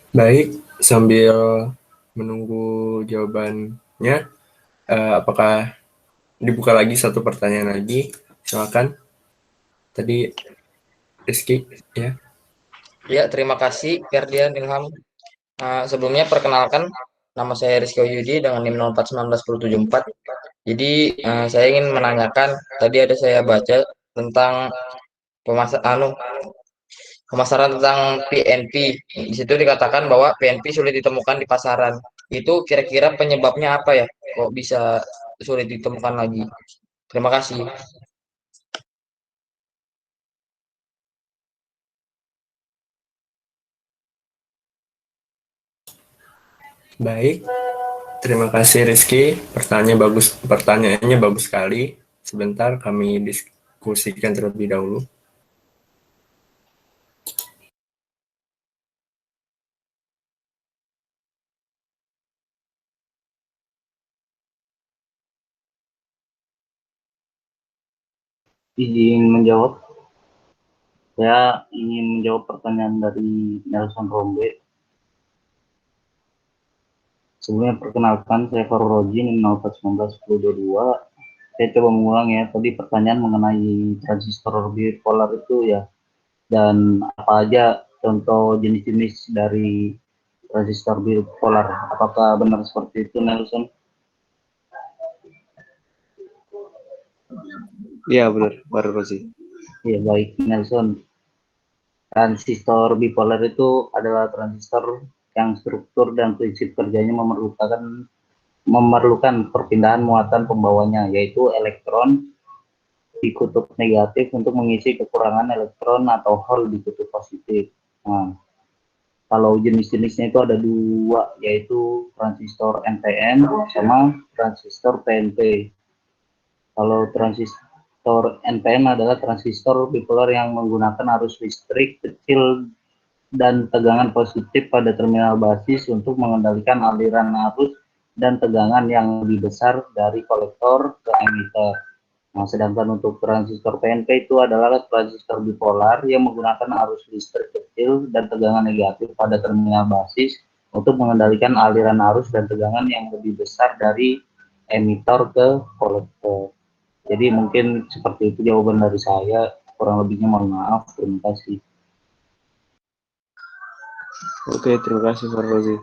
[SPEAKER 10] Baik, sambil menunggu jawabannya, apakah dibuka lagi satu pertanyaan lagi? Silakan. Tadi Rizky, ya.
[SPEAKER 16] Ya, terima kasih Ferdian Ilham. Sebelumnya perkenalkan, nama saya Rizky Yudi dengan NIM 04191074. Jadi saya ingin menanyakan, tadi ada saya baca tentang pemasaran tentang PNP. Di situ dikatakan bahwa PNP sulit ditemukan di pasaran. Itu kira-kira penyebabnya apa ya? Kok bisa sulit ditemukan lagi? Terima kasih.
[SPEAKER 10] Baik, terima kasih Rizky. Pertanyaannya bagus sekali. Sebentar kami diskusikan terlebih dahulu.
[SPEAKER 11] Izin menjawab. Saya ingin menjawab pertanyaan dari Nelson Rombe. Sebelumnya perkenalkan, saya Farul Roji, NIM 04191022. Saya coba mengulang ya, tadi pertanyaan mengenai transistor bipolar itu ya, dan apa aja contoh jenis-jenis dari transistor bipolar. Apakah benar seperti itu, Nelson?
[SPEAKER 15] Iya, benar, Baru Rozi.
[SPEAKER 11] Ya, baik, Nelson. Transistor bipolar itu adalah transistor yang struktur dan prinsip kerjanya memerlukan perpindahan muatan pembawanya, yaitu elektron di kutub negatif untuk mengisi kekurangan elektron atau hole di kutub positif. Nah, kalau jenis-jenisnya itu ada dua, yaitu transistor NPN sama transistor PNP. Kalau transistor NPN adalah transistor bipolar yang menggunakan arus listrik kecil dan tegangan positif pada terminal basis untuk mengendalikan aliran arus dan tegangan yang lebih besar dari kolektor ke emitter. Nah, sedangkan untuk transistor PNP itu adalah transistor bipolar yang menggunakan arus listrik kecil dan tegangan negatif pada terminal basis untuk mengendalikan aliran arus dan tegangan yang lebih besar dari emitter ke kolektor. Jadi mungkin seperti itu jawaban dari saya, kurang lebihnya mohon maaf, terima kasih.
[SPEAKER 15] Oke, terima kasih Baru Rozi.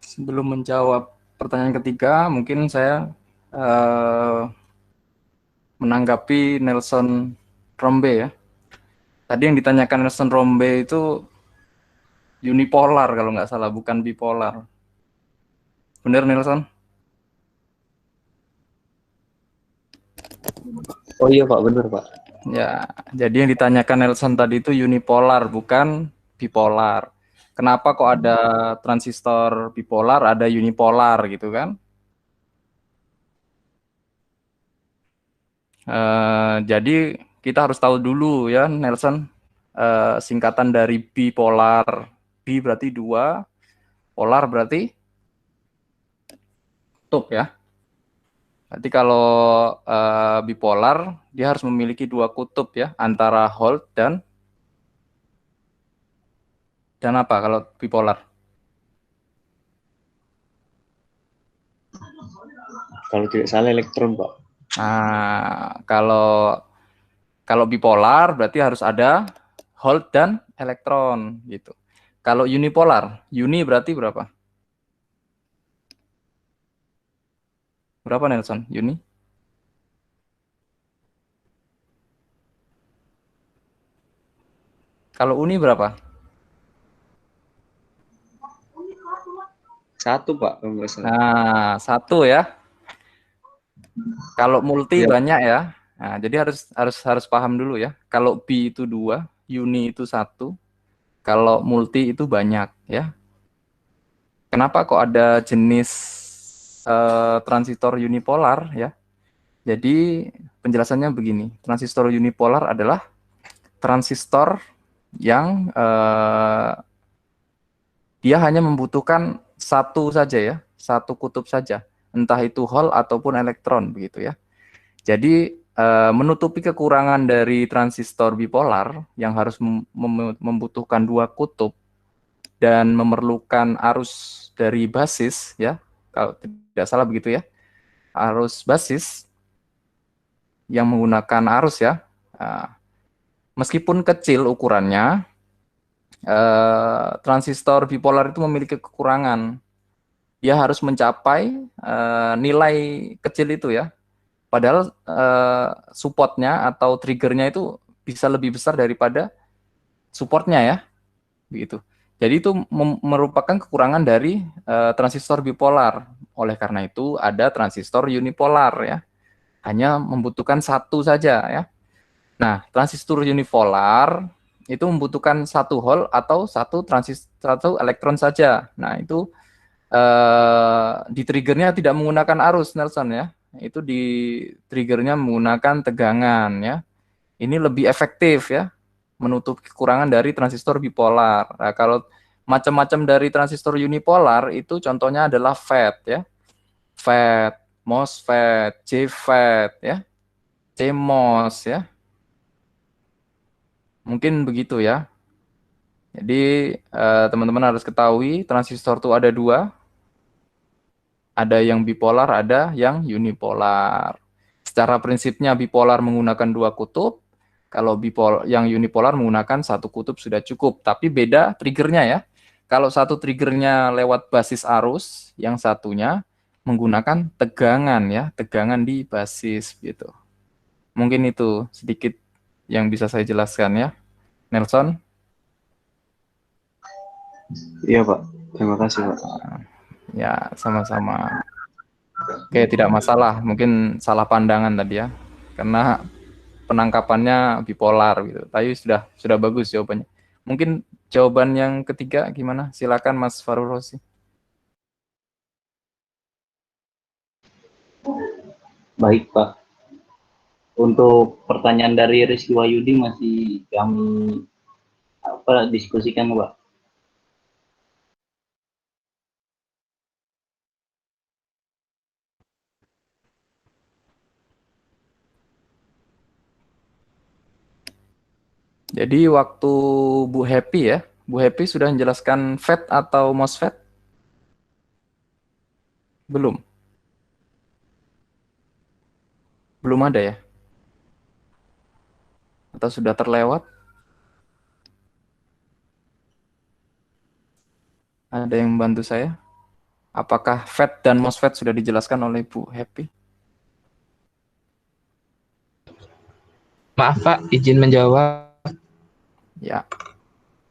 [SPEAKER 2] Sebelum menjawab pertanyaan ketiga, mungkin saya menanggapi Nelson Rombe ya. Tadi yang ditanyakan Nelson Rombe itu unipolar kalau nggak salah, bukan bipolar. Benar Nelson?
[SPEAKER 15] Oh iya Pak, benar Pak.
[SPEAKER 2] Ya, jadi yang ditanyakan Nelson tadi itu unipolar, bukan bipolar. Kenapa kok ada transistor bipolar, ada unipolar gitu kan? Jadi kita harus tahu dulu ya, Nelson, singkatan dari bipolar. Bi berarti 2, polar berarti kutub ya. Berarti kalau bipolar, dia harus memiliki 2 kutub ya, antara hold dan apa kalau bipolar?
[SPEAKER 15] Kalau tidak salah elektron, Pak.
[SPEAKER 2] Nah, kalau bipolar berarti harus ada hold dan elektron gitu. Kalau unipolar, uni berarti berapa? Berapa Nelson? Uni? Kalau uni berapa?
[SPEAKER 15] 1, Pak. Kalau nggak salah.
[SPEAKER 2] Nah, 1 ya. Kalau multi
[SPEAKER 15] Iya.
[SPEAKER 2] banyak ya. Nah, jadi harus paham dulu ya. Kalau bi itu 2, uni itu 1. Kalau multi itu banyak ya. Kenapa kok ada jenis transistor unipolar ya? Jadi penjelasannya begini. Transistor unipolar adalah transistor yang dia hanya membutuhkan 1 saja ya, 1 kutub saja, entah itu hole ataupun elektron begitu ya. Jadi menutupi kekurangan dari transistor bipolar yang harus membutuhkan 2 kutub dan memerlukan arus dari basis ya, kalau tidak salah begitu ya, arus basis yang menggunakan arus ya. Meskipun kecil ukurannya, transistor bipolar itu memiliki kekurangan. Dia harus mencapai nilai kecil itu ya. Padahal supportnya atau triggernya itu bisa lebih besar daripada supportnya ya, begitu. Jadi itu merupakan kekurangan dari transistor bipolar. Oleh karena itu ada transistor unipolar ya, hanya membutuhkan 1 saja ya. Nah, transistor unipolar itu membutuhkan 1 hole atau 1 elektron saja. Nah, itu di triggernya tidak menggunakan arus, Nelson ya. Itu di triggernya menggunakan tegangan ya. Ini lebih efektif ya, menutup kekurangan dari transistor bipolar. Nah, kalau macam-macam dari transistor unipolar itu contohnya adalah FET ya. FET, MOSFET, JFET ya. CMOS ya. Mungkin begitu ya. Jadi teman-teman harus ketahui transistor itu ada 2. Ada yang bipolar, ada yang unipolar. Secara prinsipnya bipolar menggunakan 2 kutub. Kalau yang unipolar menggunakan 1 kutub sudah cukup. Tapi beda triggernya ya. Kalau 1 triggernya lewat basis arus, yang satunya menggunakan tegangan ya, tegangan di basis gitu. Mungkin itu sedikit yang bisa saya jelaskan ya. Nelson?
[SPEAKER 15] Iya, Pak. Terima kasih, Pak.
[SPEAKER 2] Ya, sama-sama. Oke, tidak masalah. Mungkin salah pandangan tadi ya. Karena penangkapannya bipolar gitu. Tapi sudah bagus jawabannya. Mungkin jawaban yang ketiga gimana? Silakan Mas Farul Rosi.
[SPEAKER 11] Baik, Pak. Untuk pertanyaan dari Rizky Wahyudi masih kami diskusikan, Pak.
[SPEAKER 2] Jadi waktu Bu Happy ya, Bu Happy sudah menjelaskan FET atau MOSFET? Belum? Belum ada ya? Atau sudah terlewat? Ada yang membantu saya? Apakah FET dan MOSFET sudah dijelaskan oleh Bu Happy?
[SPEAKER 16] Maaf Pak, izin menjawab.
[SPEAKER 2] Ya,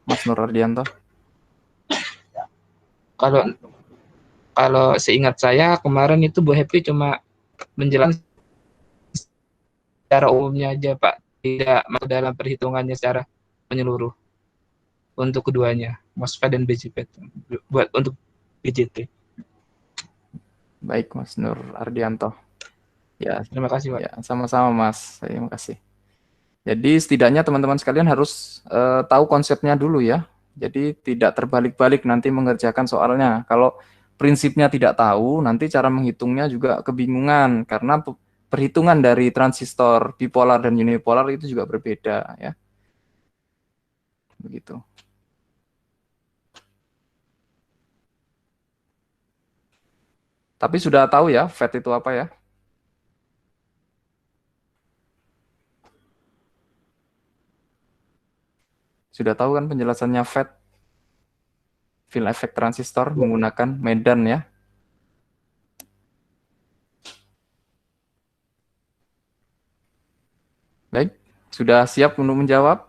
[SPEAKER 2] Mas Nur Ardianto.
[SPEAKER 16] Kalau seingat saya kemarin itu Bu Happy cuma menjelaskan secara umumnya aja Pak, tidak masuk dalam perhitungannya secara menyeluruh untuk keduanya, MOSFET dan BJT. Buat untuk BJT.
[SPEAKER 2] Baik Mas Nur Ardianto. Ya,
[SPEAKER 4] Terima kasih, Pak.
[SPEAKER 2] ya, sama-sama Mas. Terima kasih. Jadi setidaknya teman-teman sekalian harus tahu konsepnya dulu ya. Jadi tidak terbalik-balik nanti mengerjakan soalnya. Kalau prinsipnya tidak tahu, nanti cara menghitungnya juga kebingungan karena perhitungan dari transistor bipolar dan unipolar itu juga berbeda ya. Begitu. Tapi sudah tahu ya FET itu apa ya? Sudah tahu kan penjelasannya FET? Field effect transistor menggunakan medan ya. Baik, sudah siap untuk menjawab?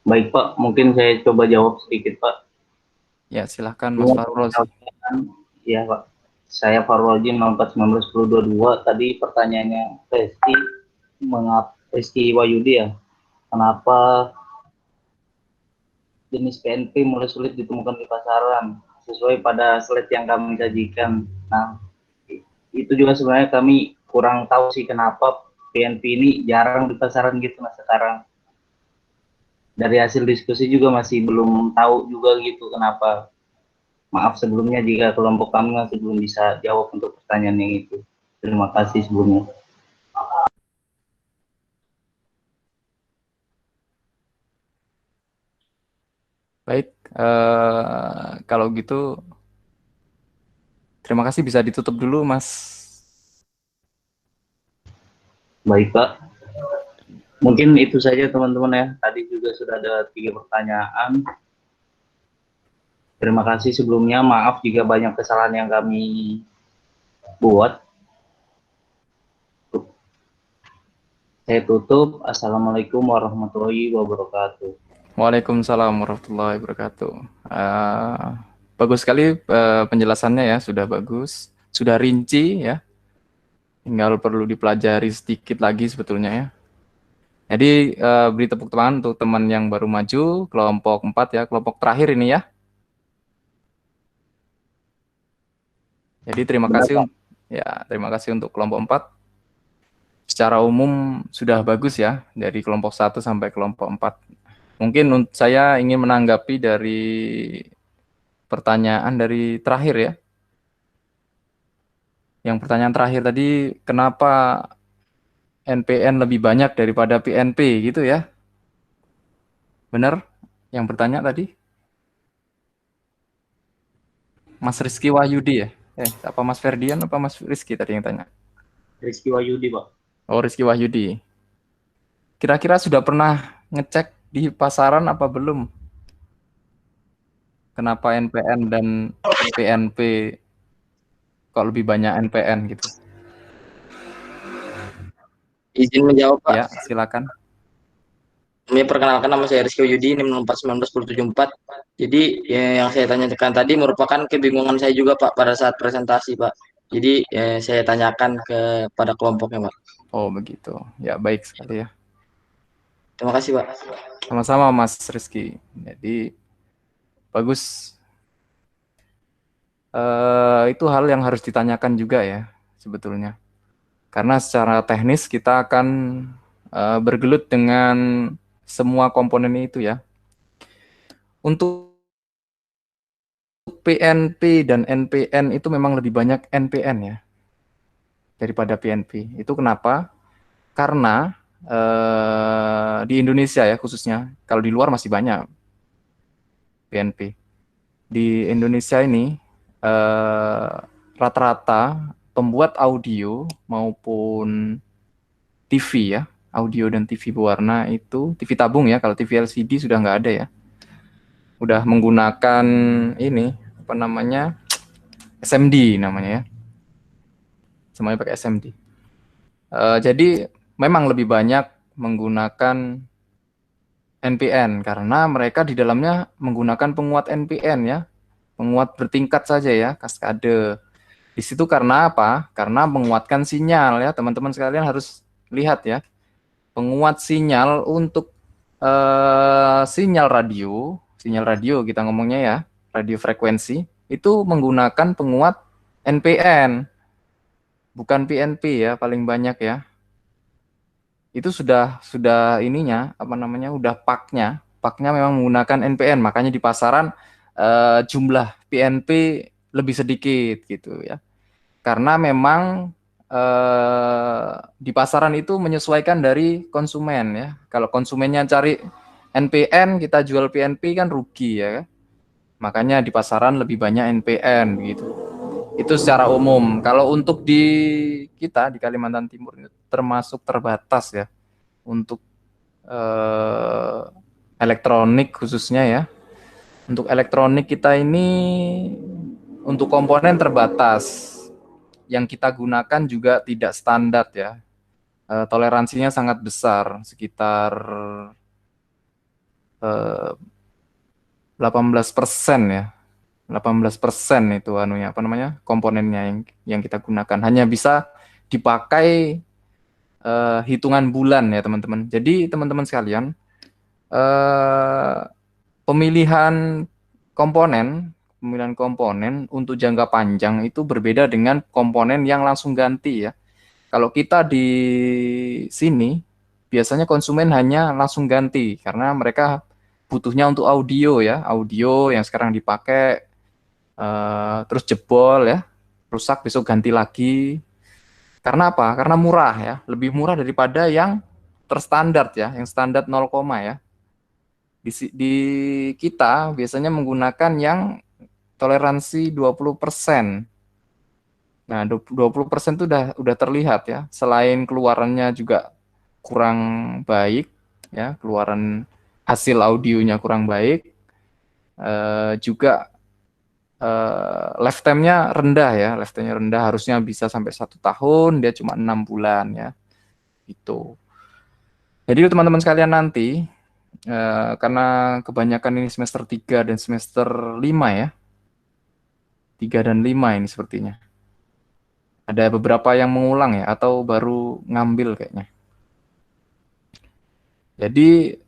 [SPEAKER 11] Baik Pak, mungkin saya coba jawab sedikit Pak.
[SPEAKER 2] Ya, silahkan Mas Farul.
[SPEAKER 11] Ya Pak, saya Farwalji 041922. Tadi pertanyaannya Reski Wayudi ya, kenapa jenis PNP mulai sulit ditemukan di pasaran sesuai pada slide yang kami sajikan. Nah, itu juga sebenarnya kami kurang tahu sih kenapa PNP ini jarang di pasaran gitu mas sekarang. Dari hasil diskusi juga masih belum tahu juga gitu kenapa. Maaf sebelumnya jika kelompok kami masih belum bisa jawab untuk pertanyaan yang itu. Terima kasih sebelumnya.
[SPEAKER 2] Baik, kalau gitu terima kasih, bisa ditutup dulu Mas.
[SPEAKER 11] Baik Pak. Mungkin itu saja teman-teman ya. Tadi juga sudah ada 3 pertanyaan. Terima kasih sebelumnya. Maaf jika banyak kesalahan yang kami buat. Saya tutup. Assalamualaikum warahmatullahi wabarakatuh.
[SPEAKER 2] Waalaikumsalam warahmatullahi wabarakatuh. Bagus sekali penjelasannya ya, sudah bagus, sudah rinci ya. Tinggal perlu dipelajari sedikit lagi sebetulnya ya. Jadi beri tepuk tangan untuk teman yang baru maju, kelompok 4 ya, kelompok terakhir ini ya. Jadi terima kasih untuk kelompok 4. Secara umum sudah bagus ya, dari kelompok 1 sampai kelompok 4. Mungkin saya ingin menanggapi dari pertanyaan dari terakhir ya. Yang pertanyaan terakhir tadi, kenapa NPN lebih banyak daripada PNP gitu ya? Benar yang bertanya tadi? Mas Rizky Wahyudi ya? Apa Mas Ferdian apa Mas Rizky tadi yang tanya?
[SPEAKER 11] Rizky Wahyudi Pak.
[SPEAKER 2] Oh, Rizky Wahyudi. Kira-kira sudah pernah ngecek di pasaran apa belum? Kenapa NPN dan PNP kok lebih banyak NPN gitu?
[SPEAKER 16] Izin menjawab Pak.
[SPEAKER 2] Ya, silakan.
[SPEAKER 16] Perkenalkan, nama saya Rizky Yudi, NIM 04191074. Jadi yang saya tanyakan tadi merupakan kebingungan saya juga Pak pada saat presentasi Pak. Jadi saya tanyakan kepada kelompoknya Pak.
[SPEAKER 2] Oh begitu, ya baik sekali ya.
[SPEAKER 16] Terima kasih Pak.
[SPEAKER 2] Sama-sama Mas Rizky. Jadi bagus. Itu hal yang harus ditanyakan juga ya sebetulnya. Karena secara teknis kita akan bergelut dengan semua komponen itu ya. Untuk PNP dan NPN itu memang lebih banyak NPN ya daripada PNP. Itu kenapa? Karena di Indonesia ya khususnya, kalau di luar masih banyak PNP. Di Indonesia ini rata-rata pembuat audio maupun TV ya, audio dan TV berwarna itu, TV tabung ya, kalau TV LCD sudah nggak ada ya. Udah menggunakan ini, apa namanya, SMD namanya ya. Semuanya pakai SMD. Jadi memang lebih banyak menggunakan NPN karena mereka di dalamnya menggunakan penguat NPN ya, penguat bertingkat saja ya, kaskade. Di situ karena apa? Karena menguatkan sinyal ya, teman-teman sekalian harus lihat ya. Penguat sinyal untuk sinyal radio kita ngomongnya ya, radio frekuensi, itu menggunakan penguat NPN, bukan PNP ya, paling banyak ya. Itu sudah ininya, apa namanya, udah paknya memang menggunakan NPN, makanya di pasaran jumlah PNP lebih sedikit gitu ya. Karena memang di pasaran itu menyesuaikan dari konsumen ya. Kalau konsumennya cari NPN, kita jual PNP kan rugi ya. Makanya di pasaran lebih banyak NPN gitu. Itu secara umum. Kalau untuk di kita di Kalimantan Timur itu termasuk terbatas ya untuk elektronik khususnya ya. Untuk elektronik kita ini untuk komponen terbatas. Yang kita gunakan juga tidak standar ya. Toleransinya sangat besar, sekitar 18% ya. 18% itu anunya apa namanya? Komponennya yang kita gunakan hanya bisa dipakai hitungan bulan ya, teman-teman. Jadi, teman-teman sekalian, pemilihan komponen untuk jangka panjang itu berbeda dengan komponen yang langsung ganti ya. Kalau kita di sini biasanya konsumen hanya langsung ganti karena mereka butuhnya untuk audio ya, audio yang sekarang dipakai terus jebol ya, rusak besok ganti lagi. Karena apa? Karena murah ya, lebih murah daripada yang terstandar ya, yang standar 0, ya. Di kita biasanya menggunakan yang toleransi 20%. Nah, 20% itu udah terlihat ya. Selain keluarannya juga kurang baik ya, keluaran hasil audionya kurang baik, juga lifetime-nya rendah ya. Lifetime-nya rendah, harusnya bisa sampai 1 tahun, dia cuma 6 bulan ya. Itu. Jadi teman-teman sekalian nanti karena kebanyakan ini semester 3 dan semester 5 ya. 3 dan 5 ini sepertinya. Ada beberapa yang mengulang ya, atau baru ngambil kayaknya. Jadi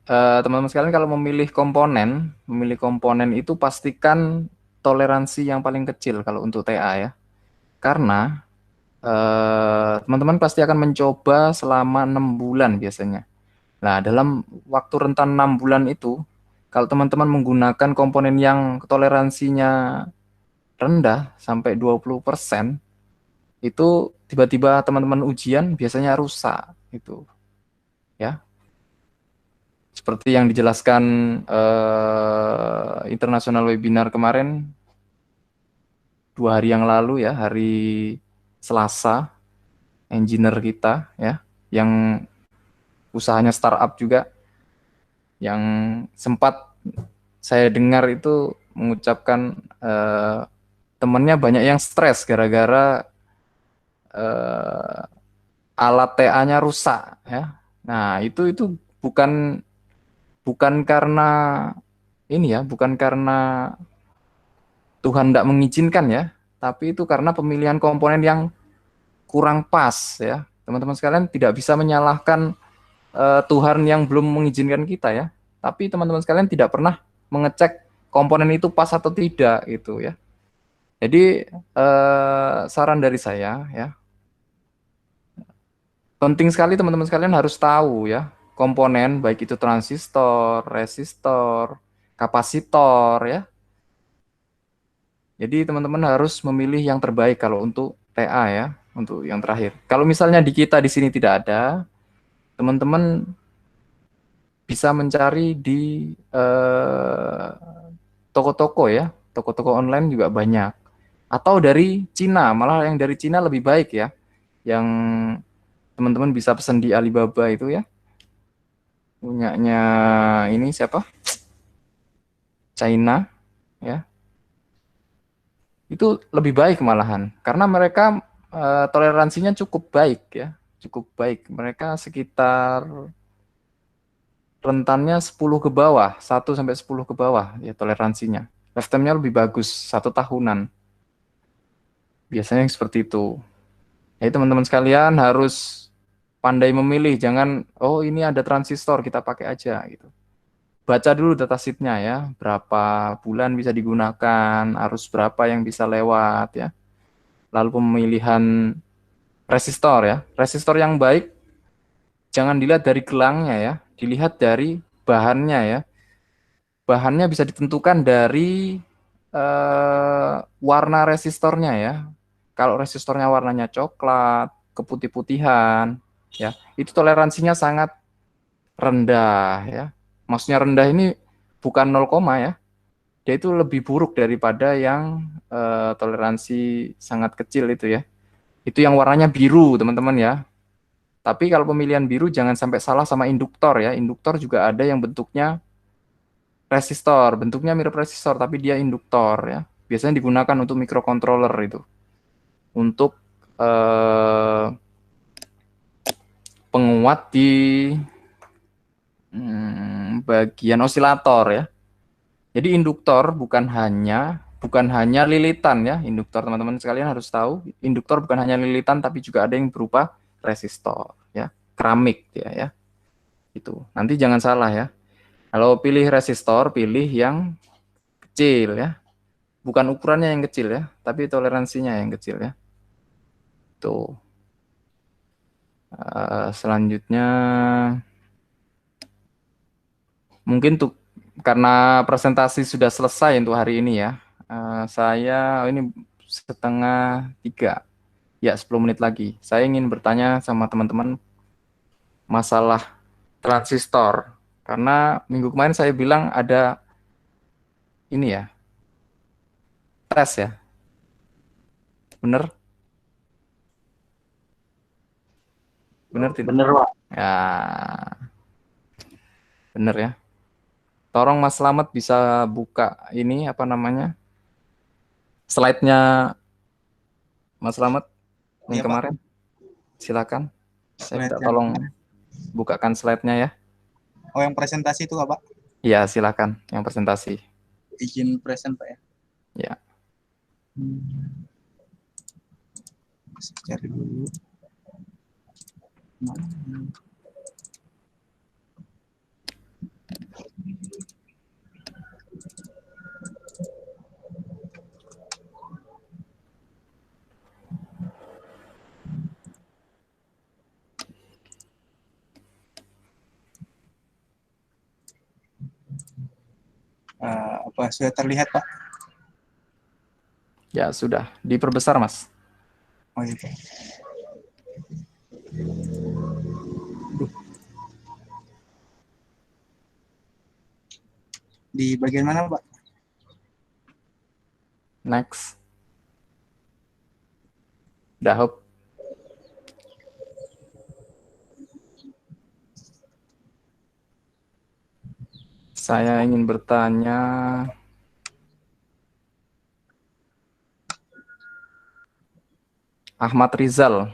[SPEAKER 2] teman-teman sekalian kalau memilih komponen itu pastikan toleransi yang paling kecil kalau untuk TA ya. Karena teman-teman pasti akan mencoba selama 6 bulan biasanya. Nah, dalam waktu rentan 6 bulan itu, kalau teman-teman menggunakan komponen yang toleransinya rendah sampai 20%, itu tiba-tiba teman-teman ujian biasanya rusak itu ya, seperti yang dijelaskan internasional webinar kemarin 2 hari yang lalu ya, hari Selasa, engineer kita ya, yang usahanya startup juga, yang sempat saya dengar itu mengucapkan temannya banyak yang stres gara-gara alat TA-nya rusak ya. Nah, itu bukan karena ini ya, bukan karena Tuhan tidak mengizinkan ya, tapi itu karena pemilihan komponen yang kurang pas ya. Teman-teman sekalian tidak bisa menyalahkan Tuhan yang belum mengizinkan kita ya. Tapi teman-teman sekalian tidak pernah mengecek komponen itu pas atau tidak gitu ya. Jadi saran dari saya ya, penting sekali teman-teman sekalian harus tahu ya, komponen baik itu transistor, resistor, kapasitor ya. Jadi teman-teman harus memilih yang terbaik kalau untuk TA ya, untuk yang terakhir. Kalau misalnya di kita di sini tidak ada, teman-teman bisa mencari di toko-toko ya, toko-toko online juga banyak. Atau dari Cina, malah yang dari Cina lebih baik ya. Yang teman-teman bisa pesan di Alibaba itu ya. Punyanya ini siapa? China ya. Itu lebih baik malahan karena mereka toleransinya cukup baik ya. Cukup baik. Mereka sekitar rentannya 10 ke bawah, 1 sampai 10 ke bawah ya toleransinya. Lifetime-nya lebih bagus, 1 tahunan. Biasanya seperti itu. Jadi teman-teman sekalian harus pandai memilih, jangan oh ini ada transistor kita pakai aja gitu. Baca dulu datasheet-nya ya, berapa bulan bisa digunakan, arus berapa yang bisa lewat ya. Lalu pemilihan resistor ya. Resistor yang baik jangan dilihat dari gelangnya ya, dilihat dari bahannya ya. Bahannya bisa ditentukan dari warna resistornya ya. Kalau resistornya warnanya coklat, keputih-putihan, ya, itu toleransinya sangat rendah ya. Maksudnya rendah ini bukan 0, ya. Dia itu lebih buruk daripada yang toleransi sangat kecil itu ya. Itu yang warnanya biru, teman-teman ya. Tapi kalau pemilihan biru jangan sampai salah sama induktor ya. Induktor juga ada yang bentuknya resistor, bentuknya mirip resistor tapi dia induktor ya. Biasanya digunakan untuk microcontroller itu. Untuk penguat di bagian osilator ya. Jadi induktor bukan hanya lilitan ya. Induktor teman-teman sekalian harus tahu, induktor bukan hanya lilitan tapi juga ada yang berupa resistor ya, keramik ya. Itu. Nanti jangan salah ya. Kalau pilih resistor, pilih yang kecil ya. Bukan ukurannya yang kecil ya, tapi toleransinya yang kecil ya. Tuh. Selanjutnya mungkin karena presentasi sudah selesai untuk hari ini ya. Saya ini 2:30 ya, 10 menit lagi. Saya ingin bertanya sama teman-teman masalah transistor. Karena minggu kemarin saya bilang ada ini ya, tes ya. Bener? Bener tidak?
[SPEAKER 11] Bener, Pak.
[SPEAKER 2] Ya. Bener ya. Tolong Mas Slamet bisa buka ini apa namanya? Slide-nya Mas Slamet yang
[SPEAKER 7] Iya, Pak.
[SPEAKER 2] kemarin. Silakan. Saya minta
[SPEAKER 7] Slide yang
[SPEAKER 2] tolong
[SPEAKER 7] kemarin.
[SPEAKER 2] bukakan slide-nya ya.
[SPEAKER 7] Oh, yang presentasi itu, Pak?
[SPEAKER 2] Iya, silakan yang presentasi.
[SPEAKER 7] Izin present, Pak ya.
[SPEAKER 2] Ya.
[SPEAKER 7] Cari dulu. Apa sudah terlihat, Pak?
[SPEAKER 2] Ya, sudah. Diperbesar, Mas.
[SPEAKER 7] Oh, gitu. Di bagian mana, Pak?
[SPEAKER 2] Next. Dahop. Saya ingin bertanya Ahmad Rizal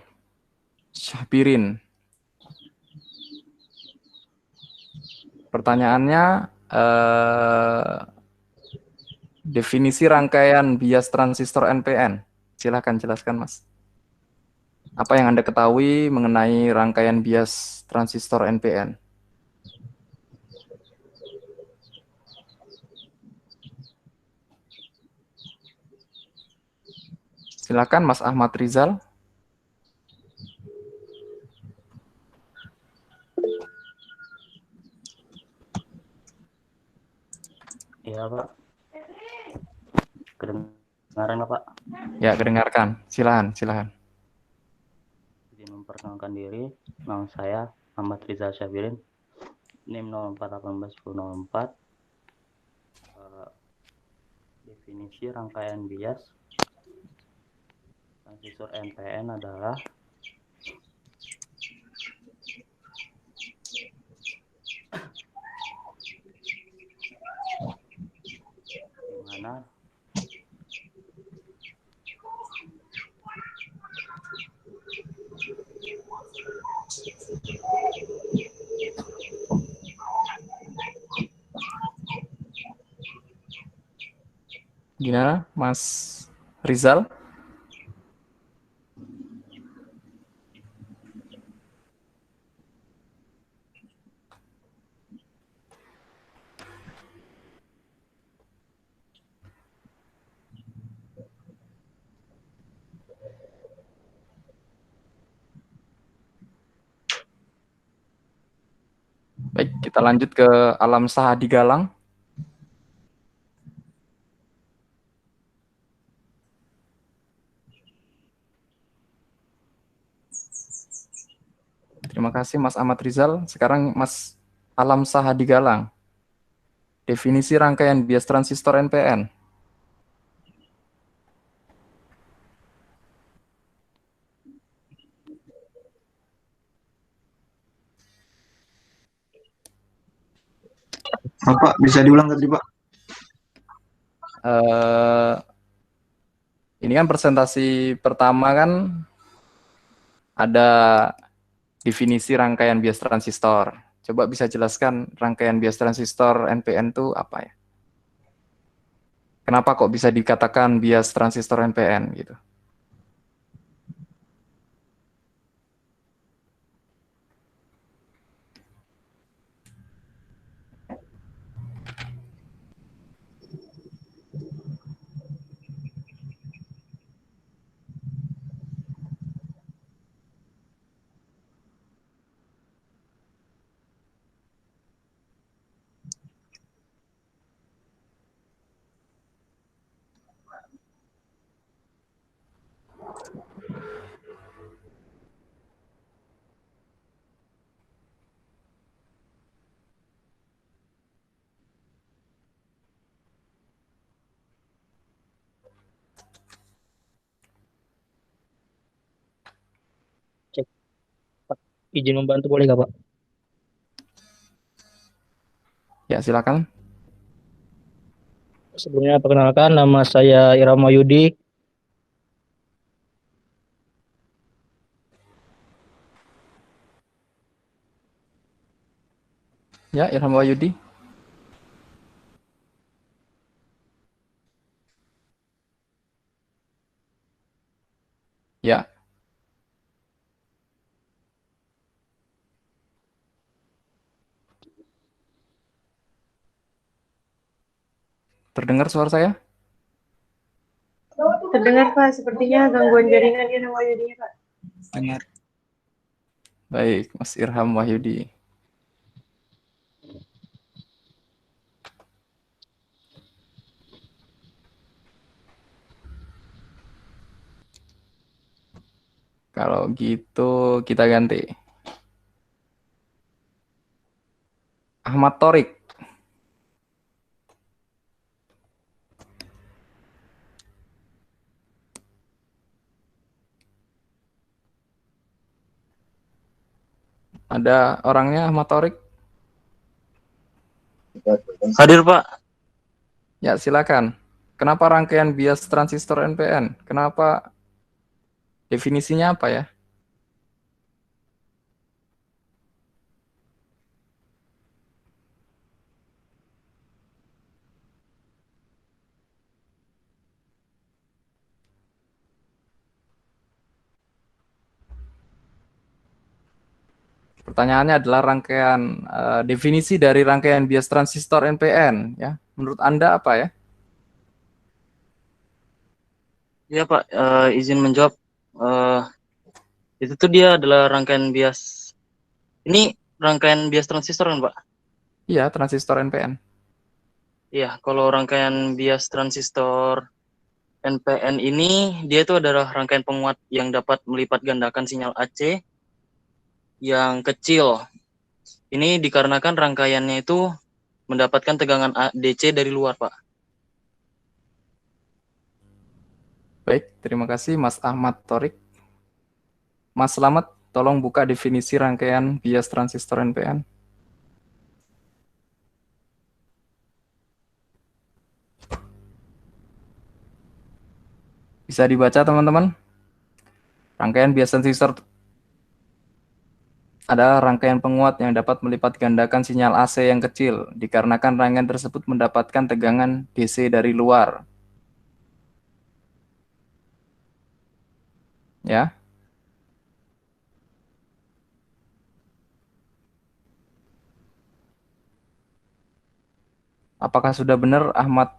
[SPEAKER 2] Syahbirin. Pertanyaannya definisi rangkaian bias transistor NPN. Silakan jelaskan, Mas. Apa yang Anda ketahui mengenai rangkaian bias transistor NPN? Silakan Mas Ahmad Rizal.
[SPEAKER 11] Iya, Pak. Kedengaran nggak, Pak?
[SPEAKER 2] Ya, kedengarkan. Silakan.
[SPEAKER 11] Izin memperkenalkan diri. Nama saya Ahmad Rizal Syabirin. NIM 04181004. Definisi rangkaian bias transistor NPN adalah di mana
[SPEAKER 2] Gimana, Mas Rizal? Kita lanjut ke Alam Saha Digalang. Terima kasih Mas Ahmad Rizal. Sekarang Mas Alam Saha Digalang. Definisi rangkaian bias transistor NPN.
[SPEAKER 3] Bapak bisa diulang tadi Pak?
[SPEAKER 2] Ini kan presentasi pertama kan ada definisi rangkaian bias transistor. Coba bisa jelaskan rangkaian bias transistor NPN itu apa ya? Kenapa kok bisa dikatakan bias transistor NPN gitu?
[SPEAKER 6] Cek. Pak, izin membantu boleh nggak Pak?
[SPEAKER 2] Ya, silakan.
[SPEAKER 6] Sebelumnya perkenalkan, nama saya Irama Yudi.
[SPEAKER 2] Ya, Ilham Wahyudi. Ya. Terdengar suara saya?
[SPEAKER 1] Terdengar Pak, sepertinya gangguan jaringan Irham Wahyudi Pak.
[SPEAKER 2] Dengar. Baik, Mas Irham Wahyudi. Kalau gitu kita ganti. Ahmad Thorik. Ada orangnya Ahmad Thorik?
[SPEAKER 17] Hadir Pak.
[SPEAKER 2] Ya, silakan. Kenapa rangkaian bias transistor NPN? Kenapa definisinya apa ya? Pertanyaannya adalah rangkaian definisi dari rangkaian bias transistor NPN ya. Menurut Anda apa ya?
[SPEAKER 17] Ya Pak, izin menjawab. Itu tuh dia adalah rangkaian bias. Ini rangkaian bias transistor kan Pak?
[SPEAKER 2] Iya, transistor NPN.
[SPEAKER 17] Iya, kalau rangkaian bias transistor NPN ini, dia itu adalah rangkaian penguat yang dapat melipat gandakan sinyal AC yang kecil. Ini dikarenakan rangkaiannya itu mendapatkan tegangan DC dari luar, Pak.
[SPEAKER 2] Baik, terima kasih Mas Ahmad Thorik. Mas Slamet, tolong buka definisi rangkaian bias transistor NPN. Bisa dibaca teman-teman? Rangkaian bias transistor adalah rangkaian penguat yang dapat melipat gandakan sinyal AC yang kecil, dikarenakan rangkaian tersebut mendapatkan tegangan DC dari luar. Ya. Apakah sudah benar Ahmad?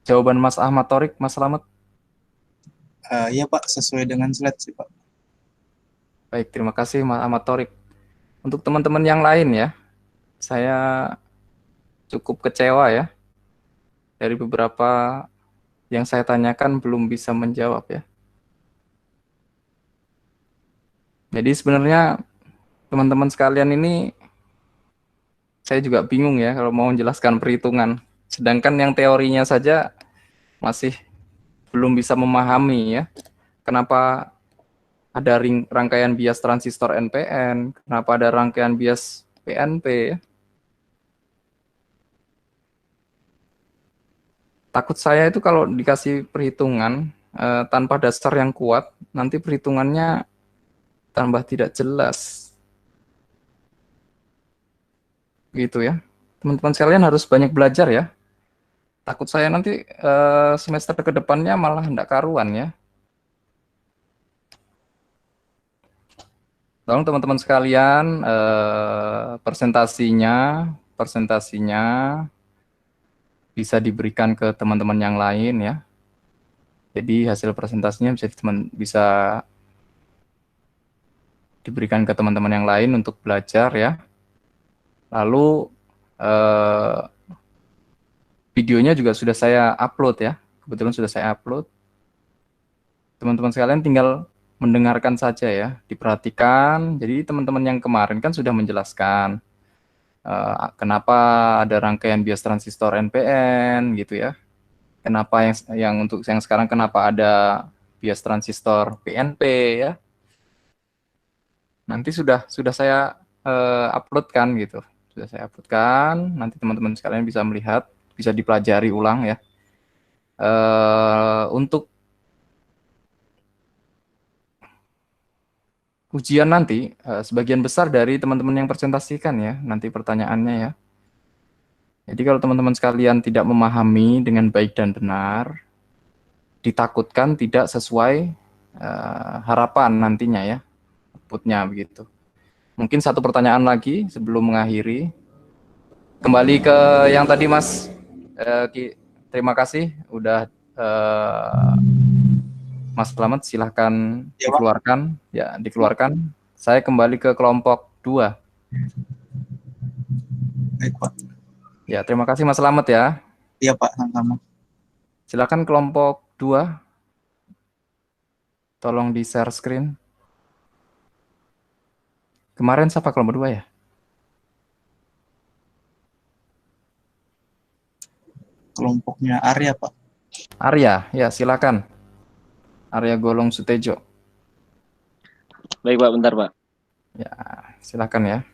[SPEAKER 2] Jawaban Mas Ahmad Thorik, Mas Slamet?
[SPEAKER 7] Iya Pak, sesuai dengan slide sih Pak.
[SPEAKER 2] Baik, terima kasih Mas Ahmad Thorik. Untuk teman-teman yang lain ya, saya cukup kecewa ya. Dari beberapa yang saya tanyakan belum bisa menjawab ya. Jadi sebenarnya teman-teman sekalian ini saya juga bingung ya kalau mau menjelaskan perhitungan. Sedangkan yang teorinya saja masih belum bisa memahami ya. Kenapa ada rangkaian bias transistor NPN, kenapa ada rangkaian bias PNP ya. Takut saya itu kalau dikasih perhitungan tanpa dasar yang kuat, nanti perhitungannya tambah tidak jelas. Gitu ya. Teman-teman sekalian harus banyak belajar ya. Takut saya nanti semester ke depannya malah enggak karuan ya. Tolong teman-teman sekalian presentasinya bisa diberikan ke teman-teman yang lain ya. Jadi hasil presentasinya bisa diberikan ke teman-teman yang lain untuk belajar ya. Lalu videonya juga sudah saya upload ya. Kebetulan sudah saya upload. Teman-teman sekalian tinggal mendengarkan saja ya, diperhatikan. Jadi teman-teman yang kemarin kan sudah menjelaskan kenapa ada rangkaian bias transistor NPN gitu ya. Kenapa yang untuk yang sekarang kenapa ada bias transistor PNP ya. Nanti sudah saya uploadkan gitu. Sudah saya uploadkan, nanti teman-teman sekalian bisa melihat, bisa dipelajari ulang ya. Untuk ujian nanti, sebagian besar dari teman-teman yang presentasikan ya, nanti pertanyaannya ya. Jadi kalau teman-teman sekalian tidak memahami dengan baik dan benar, ditakutkan tidak sesuai harapan nantinya ya, outputnya begitu. Mungkin satu pertanyaan lagi sebelum mengakhiri. Kembali ke yang tadi Mas, terima kasih udah Mas Slamet, silahkan dikeluarkan. Ya, dikeluarkan. Saya kembali ke kelompok 2.
[SPEAKER 7] Baik, Pak.
[SPEAKER 2] Ya, terima kasih Mas Slamet ya.
[SPEAKER 7] Iya, Pak, sama-sama.
[SPEAKER 2] Silakan kelompok 2. Tolong di share screen. Kemarin siapa kelompok 2 ya?
[SPEAKER 7] Kelompoknya Arya, Pak.
[SPEAKER 2] Arya, ya silakan. Arya Golong Sutejo.
[SPEAKER 18] Baik Pak, bentar Pak.
[SPEAKER 2] Ya, silakan ya.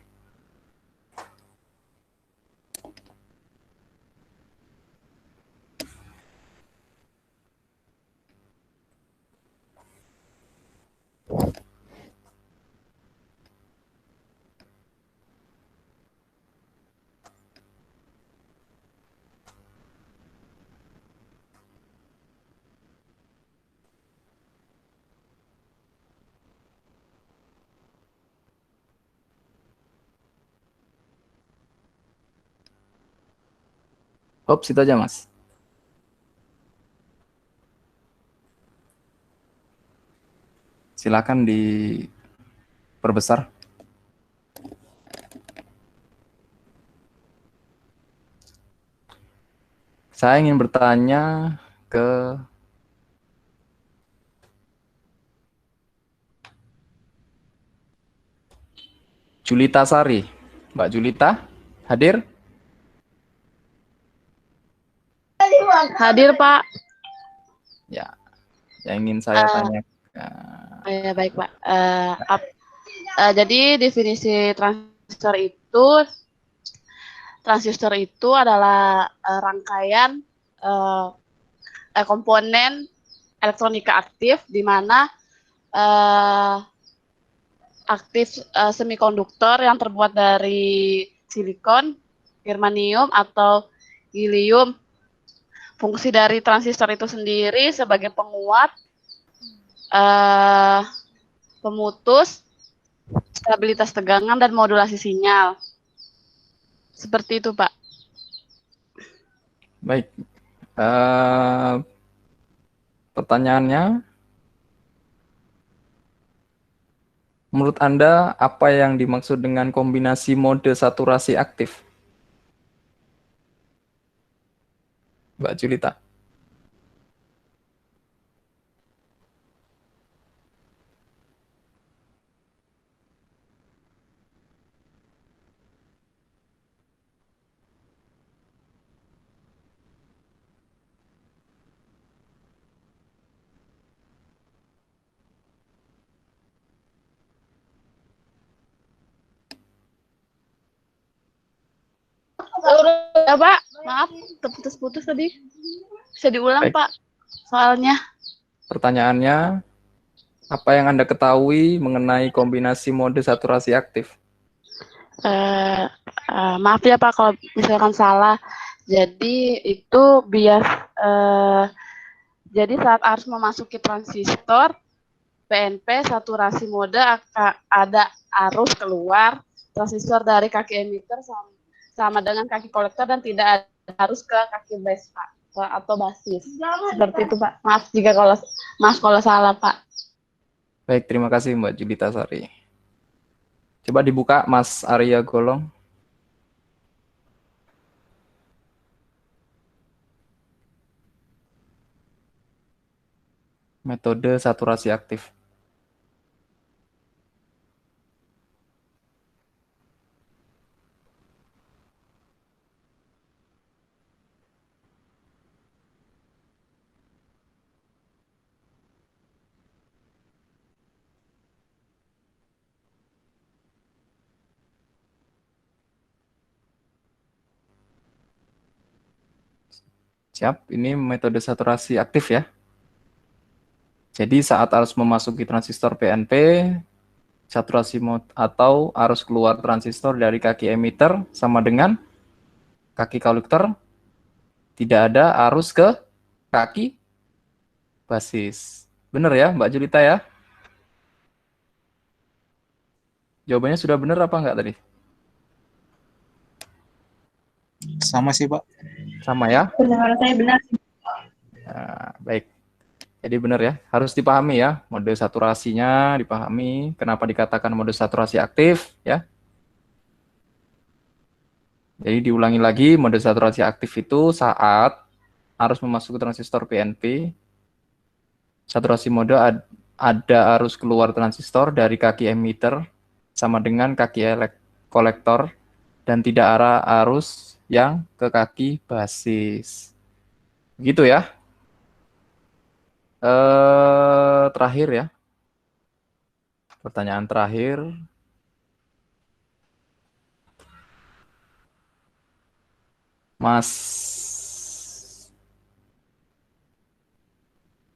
[SPEAKER 2] Hop, situ aja Mas. Silakan diperbesar. Saya ingin bertanya ke Julita Sari. Mbak Julita, hadir?
[SPEAKER 19] Hadir, Pak.
[SPEAKER 2] Ya, yang ingin saya tanya.
[SPEAKER 19] Ya, baik, Pak. Jadi definisi transistor itu adalah rangkaian komponen elektronika aktif di mana aktif semikonduktor yang terbuat dari silikon, germanium atau helium. Fungsi dari transistor itu sendiri sebagai penguat, pemutus, stabilitas tegangan, dan modulasi sinyal. Seperti itu, Pak.
[SPEAKER 2] Baik. Pertanyaannya, Menurut Anda, apa yang dimaksud dengan kombinasi mode saturasi aktif? Mbak Julita.
[SPEAKER 19] Ya, Pak. Maaf, terputus-putus tadi. Bisa diulang,
[SPEAKER 2] Baik.
[SPEAKER 19] Pak, soalnya.
[SPEAKER 2] Pertanyaannya, apa yang Anda ketahui mengenai kombinasi mode saturasi aktif?
[SPEAKER 19] Maaf ya Pak kalau misalkan salah. Jadi itu jadi saat arus memasuki transistor PNP saturasi mode akan ada arus keluar transistor dari kaki emitter sama dengan kaki kolektor dan tidak ada arus ke kaki base Pak atau basis. Seperti itu Pak. Maaf kalau salah Pak.
[SPEAKER 2] Baik, terima kasih Mbak Julita Sari. Coba dibuka Mas Arya Golong. Metode saturasi aktif. Siap, ini metode saturasi aktif ya. Jadi saat arus memasuki transistor PNP, saturasi mode atau arus keluar transistor dari kaki emitter sama dengan kaki kolektor, tidak ada arus ke kaki basis. Benar ya Mbak Julita ya? Jawabannya sudah benar apa enggak tadi?
[SPEAKER 7] Sama sih, Pak.
[SPEAKER 2] Sama ya?
[SPEAKER 1] Pendengaran saya benar.
[SPEAKER 2] Nah, baik. Jadi benar ya, harus dipahami ya, mode saturasinya dipahami, kenapa dikatakan mode saturasi aktif ya. Jadi diulangi lagi, mode saturasi aktif itu saat arus memasuki transistor PNP, saturasi mode ada arus keluar transistor dari kaki emitter sama dengan kaki kolektor dan tidak ada arus yang ke kaki basis. Begitu ya. Terakhir ya. Pertanyaan terakhir. Mas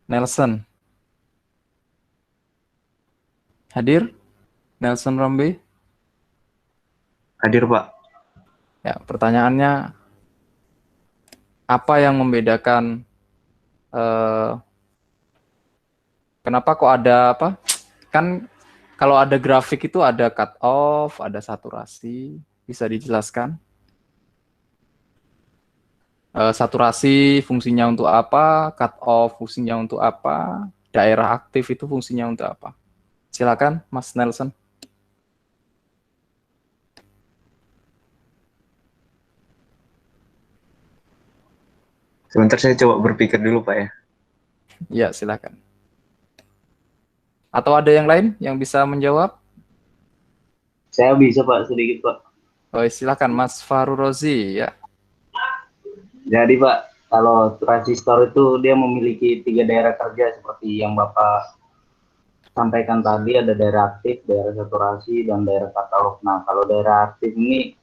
[SPEAKER 2] Nelson. Hadir? Nelson Rombi?
[SPEAKER 3] Hadir, Pak.
[SPEAKER 2] Ya, pertanyaannya, apa yang membedakan kenapa kok ada apa? Kan kalau ada grafik itu ada cut off, ada saturasi, bisa dijelaskan? Saturasi fungsinya untuk apa? Cut off fungsinya untuk apa? Daerah aktif itu fungsinya untuk apa? Silakan, Mas Nelson.
[SPEAKER 3] Sebentar saya coba berpikir dulu, Pak ya.
[SPEAKER 2] Ya, silakan. Atau ada yang lain yang bisa menjawab?
[SPEAKER 11] Saya bisa Pak, sedikit Pak.
[SPEAKER 2] Oh, silakan Mas Fahru Rozi ya.
[SPEAKER 11] Jadi Pak, kalau transistor itu dia memiliki 3 daerah kerja seperti yang Bapak sampaikan tadi, ada daerah aktif, daerah saturasi, dan daerah cut off. Nah, kalau daerah aktif ini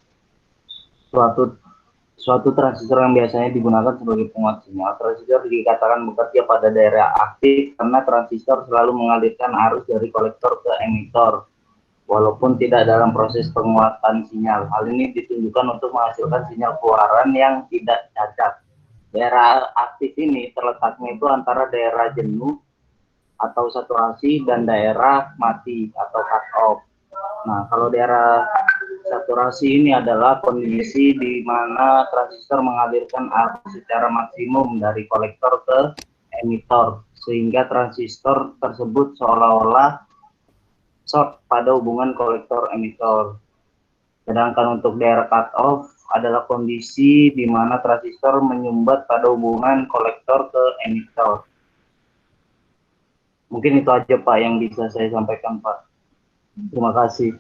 [SPEAKER 11] suatu transistor yang biasanya digunakan sebagai penguat sinyal. Transistor dikatakan bekerja pada daerah aktif karena transistor selalu mengalirkan arus dari kolektor ke emitter, walaupun tidak dalam proses penguatan sinyal. Hal ini ditunjukkan untuk menghasilkan sinyal keluaran yang tidak cacat. Daerah aktif ini terletaknya itu antara daerah jenuh atau saturasi dan daerah mati atau cut off. Nah, kalau daerah saturasi ini adalah kondisi di mana transistor mengalirkan arus secara maksimum dari kolektor ke emitter, sehingga transistor tersebut seolah-olah short pada hubungan kolektor-emitor. Sedangkan untuk daerah cut-off adalah kondisi di mana transistor menyumbat pada hubungan kolektor ke emitor. Mungkin itu aja Pak yang bisa saya sampaikan Pak. Terima kasih.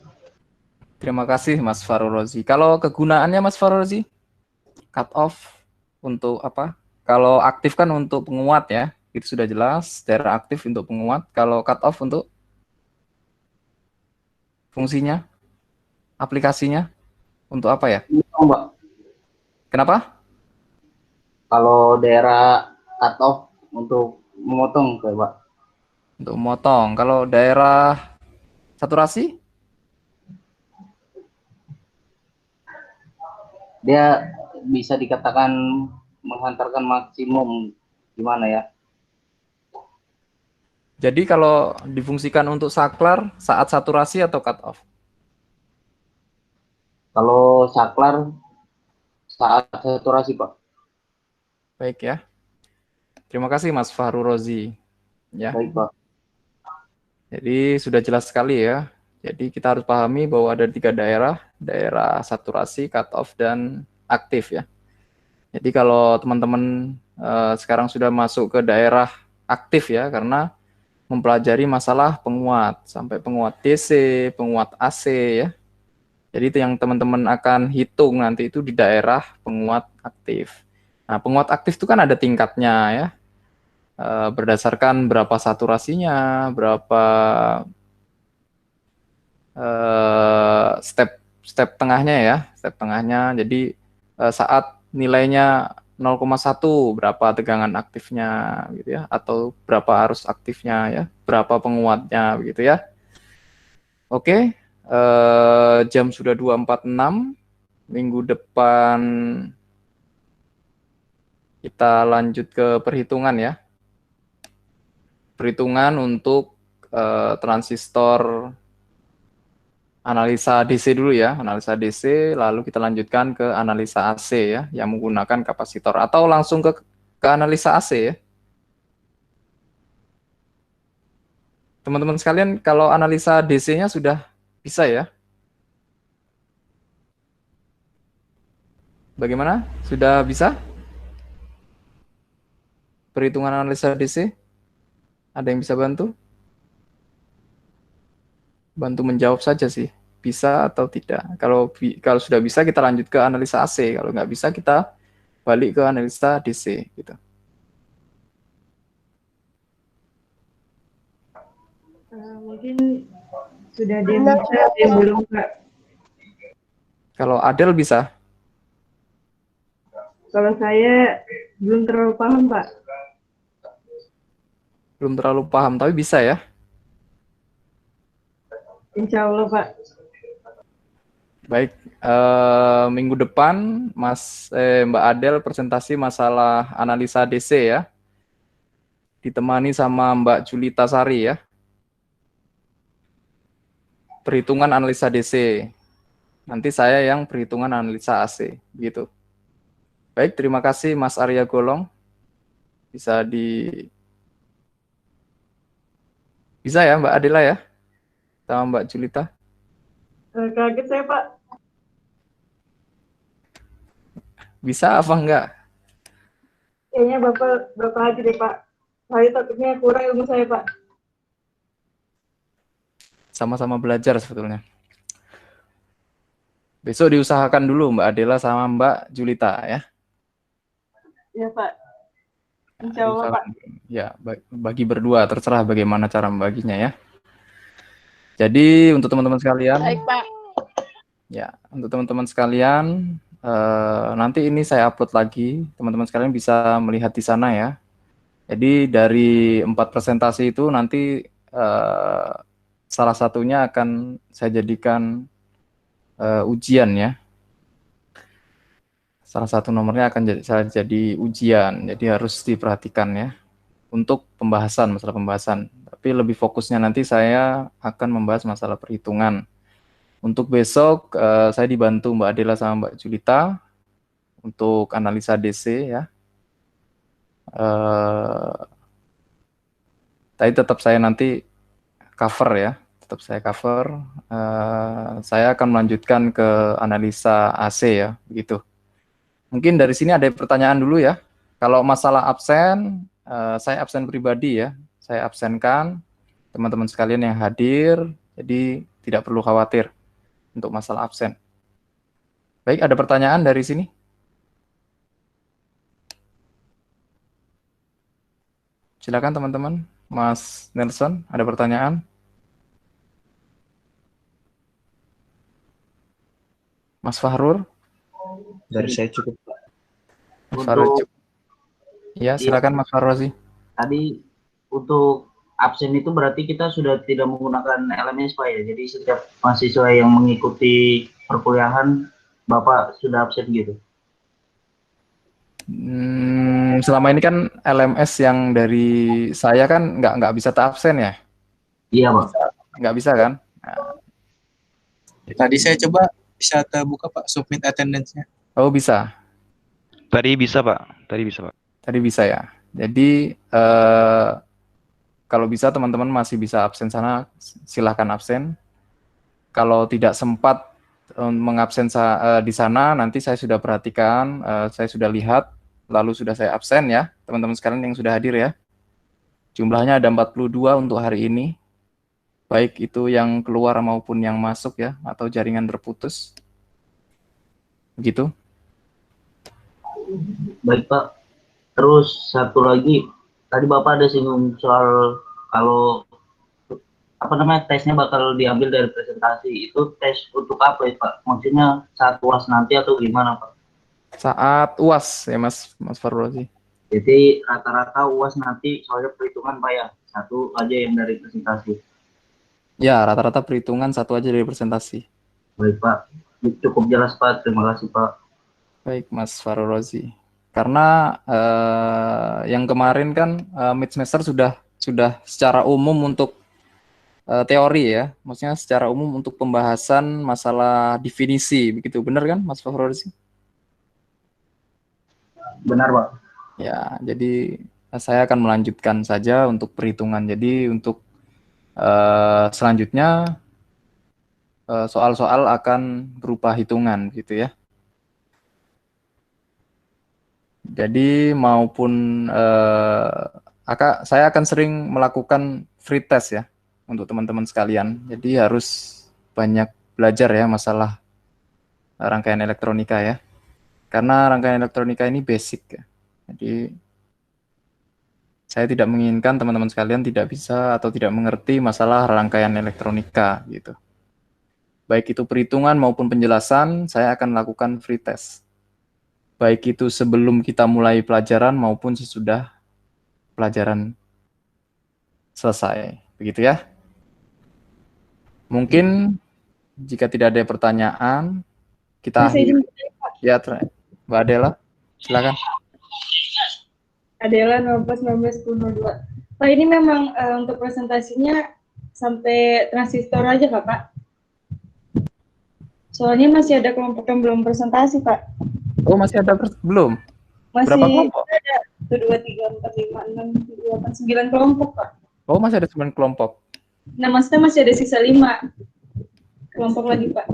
[SPEAKER 2] Terima kasih Mas Farul Rozi. Kalau kegunaannya Mas Farul Rozi, cut off untuk apa? Kalau aktif kan untuk penguat ya, itu sudah jelas. Daerah aktif untuk penguat. Kalau cut off untuk fungsinya, aplikasinya, untuk apa ya?
[SPEAKER 11] Mbak.
[SPEAKER 2] Kenapa?
[SPEAKER 11] Kalau daerah cut off untuk memotong Pak.
[SPEAKER 2] Untuk memotong. Kalau daerah saturasi?
[SPEAKER 11] Dia bisa dikatakan menghantarkan maksimum, gimana ya?
[SPEAKER 2] Jadi kalau difungsikan untuk saklar saat saturasi atau cut off?
[SPEAKER 11] Kalau saklar saat saturasi Pak.
[SPEAKER 2] Baik ya. Terima kasih Mas Fahru Rozi. Ya.
[SPEAKER 11] Baik Pak.
[SPEAKER 2] Jadi sudah jelas sekali ya. Jadi kita harus pahami bahwa ada 3 daerah, daerah saturasi, cut off, dan aktif ya. Jadi kalau teman-teman sekarang sudah masuk ke daerah aktif ya, karena mempelajari masalah penguat, sampai penguat DC, penguat AC ya. Jadi itu yang teman-teman akan hitung nanti itu di daerah penguat aktif. Nah, penguat aktif itu kan ada tingkatnya ya, berdasarkan berapa saturasinya, berapa step tengahnya ya, step tengahnya. Jadi saat nilainya 0,1 berapa tegangan aktifnya gitu ya, atau berapa arus aktifnya ya, berapa penguatnya begitu ya. Oke, jam sudah 2.46. Minggu depan kita lanjut ke perhitungan ya. Perhitungan untuk transistor analisa DC dulu ya, analisa DC, lalu kita lanjutkan ke analisa AC ya, yang menggunakan kapasitor, atau langsung ke analisa AC ya. Teman-teman sekalian, kalau analisa DC-nya sudah bisa ya? Bagaimana? Sudah bisa? Perhitungan analisa DC? Ada yang bisa bantu? Bantu menjawab saja sih, bisa atau tidak. Kalau sudah bisa kita lanjut ke analisa AC, kalau nggak bisa kita balik ke analisa DC gitu.
[SPEAKER 1] Mungkin sudah dibaca yang belum Kak.
[SPEAKER 2] Kalau Adel bisa?
[SPEAKER 1] Kalau saya belum terlalu paham Pak.
[SPEAKER 2] Belum terlalu paham, tapi bisa ya?
[SPEAKER 1] Insya Allah Pak.
[SPEAKER 2] Baik, minggu depan Mbak Adel presentasi masalah analisa DC ya, ditemani sama Mbak Julita Sari ya, perhitungan analisa DC. Nanti saya yang perhitungan analisa AC gitu. Baik, terima kasih Mas Arya Golong. Bisa ya Mbak Adela ya, sama Mbak Julita.
[SPEAKER 1] Kaget saya Pak.
[SPEAKER 2] Bisa apa enggak?
[SPEAKER 1] Kayaknya Bapak aja deh Pak. Saya takutnya kurang ilmu saya Pak.
[SPEAKER 2] Sama-sama belajar sebetulnya. Besok diusahakan dulu Mbak Adela sama Mbak Julita ya.
[SPEAKER 1] Iya Pak. Insya Allah Pak.
[SPEAKER 2] Ya, bagi berdua, terserah bagaimana cara membaginya ya. Jadi untuk teman-teman sekalian,
[SPEAKER 19] Baik Pak.
[SPEAKER 2] ya untuk teman-teman sekalian, nanti ini saya upload lagi, teman-teman sekalian bisa melihat di sana ya. Jadi dari 4 presentasi itu nanti salah satunya akan saya jadikan ujian ya. Salah satu nomornya akan jadi ujian, jadi harus diperhatikan ya untuk pembahasan, masalah pembahasan. Tapi lebih fokusnya nanti saya akan membahas masalah perhitungan. Untuk besok saya dibantu Mbak Adela sama Mbak Julita untuk analisa DC ya. Tapi tetap saya nanti cover ya, tetap saya cover. Saya akan melanjutkan ke analisa AC ya, begitu. Mungkin dari sini ada pertanyaan dulu ya. Kalau masalah absen, saya absen pribadi ya. Saya absenkan teman-teman sekalian yang hadir, jadi tidak perlu khawatir untuk masalah absen. Baik, ada pertanyaan dari sini? Silakan teman-teman. Mas Nelson, ada pertanyaan? Mas Fahrur?
[SPEAKER 11] Dari saya cukup, Pak.
[SPEAKER 2] Mas Fahrur
[SPEAKER 11] Untuk
[SPEAKER 2] cukup. Ya, silakan Mas Farrozi.
[SPEAKER 11] tadi untuk absen itu berarti kita sudah tidak menggunakan LMS, Pak ya. Jadi setiap mahasiswa yang mengikuti perkuliahan Bapak sudah absen gitu.
[SPEAKER 2] Selama ini kan LMS yang dari saya kan nggak bisa absen ya?
[SPEAKER 11] Iya, Pak.
[SPEAKER 2] Nggak bisa kan?
[SPEAKER 7] Tadi saya coba bisa terbuka Pak, submit attendance-nya.
[SPEAKER 2] Oh, bisa.
[SPEAKER 13] Tadi bisa, Pak. Tadi bisa, Pak.
[SPEAKER 2] Tadi bisa ya. Jadi kalau bisa teman-teman masih bisa absen sana, silahkan absen. Kalau tidak sempat mengabsen di sana, nanti saya sudah perhatikan, saya sudah lihat, lalu sudah saya absen ya, teman-teman sekalian yang sudah hadir ya. Jumlahnya ada 42 untuk hari ini, baik itu yang keluar maupun yang masuk ya, atau jaringan terputus. Begitu.
[SPEAKER 11] Baik, Pak. Terus satu lagi, tadi Bapak ada singgung soal kalau tesnya bakal diambil dari presentasi. Itu tes untuk apa ya, Pak? Maksudnya saat UAS nanti atau gimana, Pak?
[SPEAKER 2] Saat UAS ya Mas Farrozi.
[SPEAKER 11] Jadi rata-rata UAS nanti soalnya perhitungan, Pak ya. Satu aja yang dari presentasi.
[SPEAKER 2] Ya, rata-rata perhitungan satu aja dari presentasi.
[SPEAKER 11] Baik, Pak. Cukup jelas, Pak. Terima kasih, Pak.
[SPEAKER 2] Baik, Mas Farrozi. Karena yang kemarin kan mid semester sudah secara umum untuk teori ya, maksudnya secara umum untuk pembahasan masalah definisi, begitu benar kan, Mas Farrozi?
[SPEAKER 11] Benar, Pak.
[SPEAKER 2] Ya, jadi saya akan melanjutkan saja untuk perhitungan. Jadi untuk selanjutnya soal-soal akan berupa hitungan, gitu ya. Jadi maupun saya akan sering melakukan free test ya untuk teman-teman sekalian. Jadi harus banyak belajar ya masalah rangkaian elektronika ya. Karena rangkaian elektronika ini basic ya. Jadi saya tidak menginginkan teman-teman sekalian tidak bisa atau tidak mengerti masalah rangkaian elektronika gitu. Baik itu perhitungan maupun penjelasan, saya akan lakukan free test. Baik itu sebelum kita mulai pelajaran maupun sesudah pelajaran selesai. Begitu ya. Mungkin jika tidak ada pertanyaan, kita akhiri. Ya, Mbak Adela, silakan.
[SPEAKER 1] Adela 19-19-10-2. Pak, ini memang untuk presentasinya sampai transistor aja, Pak? Soalnya masih ada kelompok yang belum presentasi, Pak.
[SPEAKER 2] Oh, masih ada belum?
[SPEAKER 1] Masih
[SPEAKER 2] berapa kelompok?
[SPEAKER 1] Ada 1, 2, 3, 4, 5, 6, 7, 8, 9 kelompok, Pak.
[SPEAKER 2] Oh, masih ada 9 kelompok.
[SPEAKER 1] Nah, maksudnya masih ada sisa 5 kelompok lagi, Pak.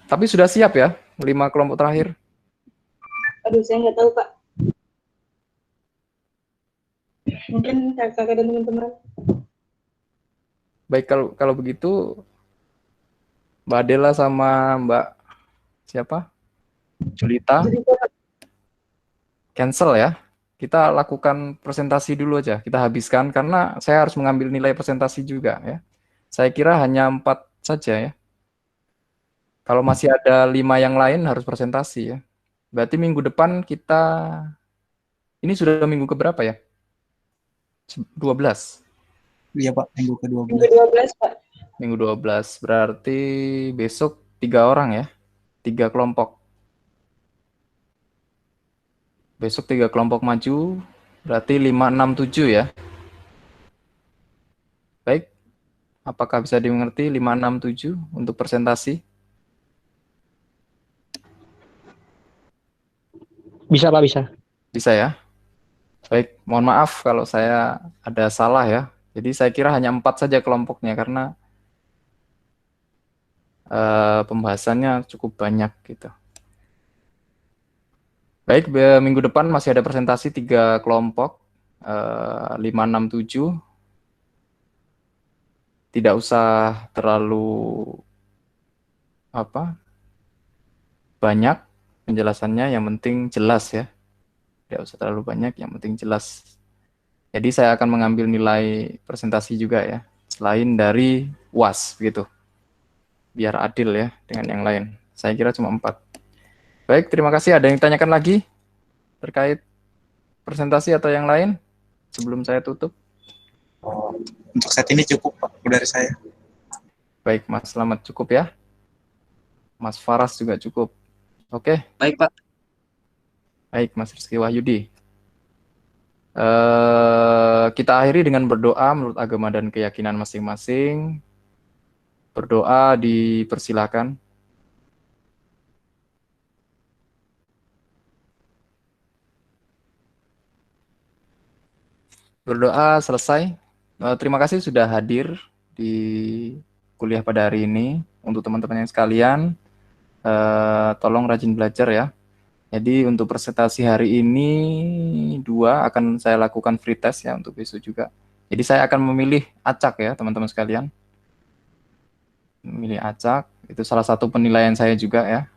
[SPEAKER 2] Tapi sudah siap ya, 5 kelompok terakhir?
[SPEAKER 1] Aduh, saya nggak tahu, Pak. Mungkin kakak dan teman-teman.
[SPEAKER 2] Baik, kalau begitu, Mbak Adela sama Mbak siapa? Julita. Cancel ya. Kita lakukan presentasi dulu aja, kita habiskan karena saya harus mengambil nilai presentasi juga ya. Saya kira hanya 4 saja ya. Kalau masih ada 5 yang lain harus presentasi ya. Berarti minggu depan kita, ini sudah minggu keberapa ya? 12.
[SPEAKER 7] Iya Pak, minggu ke-12.
[SPEAKER 1] Minggu 12, Pak.
[SPEAKER 2] Minggu 12, berarti besok 3 orang ya, 3 kelompok. Besok 3 kelompok maju, berarti 5, 6, 7 ya. Baik, apakah bisa dimengerti 5, 6, 7 untuk presentasi?
[SPEAKER 6] Bisa, Pak, bisa.
[SPEAKER 2] Bisa ya. Baik, mohon maaf kalau saya ada salah ya. Jadi saya kira hanya 4 saja kelompoknya karena pembahasannya cukup banyak gitu. Baik, minggu depan masih ada presentasi 3 kelompok, 5, 6, 7. Tidak usah terlalu banyak penjelasannya, yang penting jelas ya. Tidak usah terlalu banyak, yang penting jelas. Jadi saya akan mengambil nilai presentasi juga ya, selain dari UAS begitu. Biar adil ya dengan yang lain. Saya kira cuma 4. Baik, terima kasih. Ada yang ditanyakan lagi terkait presentasi atau yang lain sebelum saya tutup?
[SPEAKER 7] Untuk saat ini cukup Pak dari saya.
[SPEAKER 2] Baik, Mas Slamet cukup ya. Mas Faras juga cukup. Oke.
[SPEAKER 17] Baik, Pak.
[SPEAKER 2] Baik, Mas Rizky Wahyudi. Kita akhiri dengan berdoa menurut agama dan keyakinan masing-masing. Berdoa dipersilakan. Berdoa selesai. Terima kasih sudah hadir di kuliah pada hari ini. Untuk teman-teman yang sekalian, tolong rajin belajar ya. Jadi untuk presentasi hari ini 2 akan saya lakukan free test ya untuk besok juga. Jadi saya akan memilih acak ya teman-teman sekalian. Memilih acak, itu salah satu penilaian saya juga ya.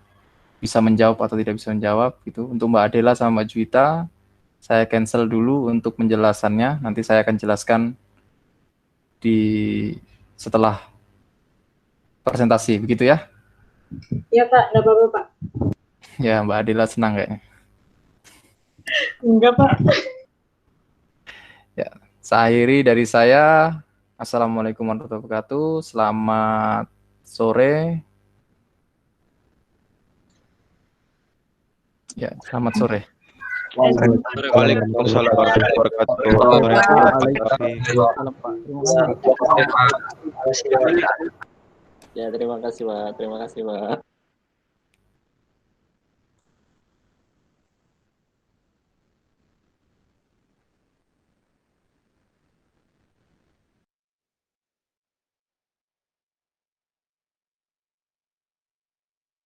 [SPEAKER 2] Bisa menjawab atau tidak bisa menjawab gitu. Untuk Mbak Adela sama Mbak Juwita, saya cancel dulu untuk penjelasannya. Nanti saya akan jelaskan setelah presentasi, begitu ya?
[SPEAKER 1] Iya Pak, nggak apa-apa Pak.
[SPEAKER 2] Ya, Mbak Adela senang kayaknya.
[SPEAKER 1] Enggak Pak.
[SPEAKER 2] Ya, seakhiri dari saya. Assalamualaikum warahmatullahi wabarakatuh. Selamat sore. Ya, selamat sore.
[SPEAKER 13] Waalaikumsalam warahmatullahi wabarakatuh.
[SPEAKER 18] Ya, terima kasih, Pak. Terima kasih, Pak.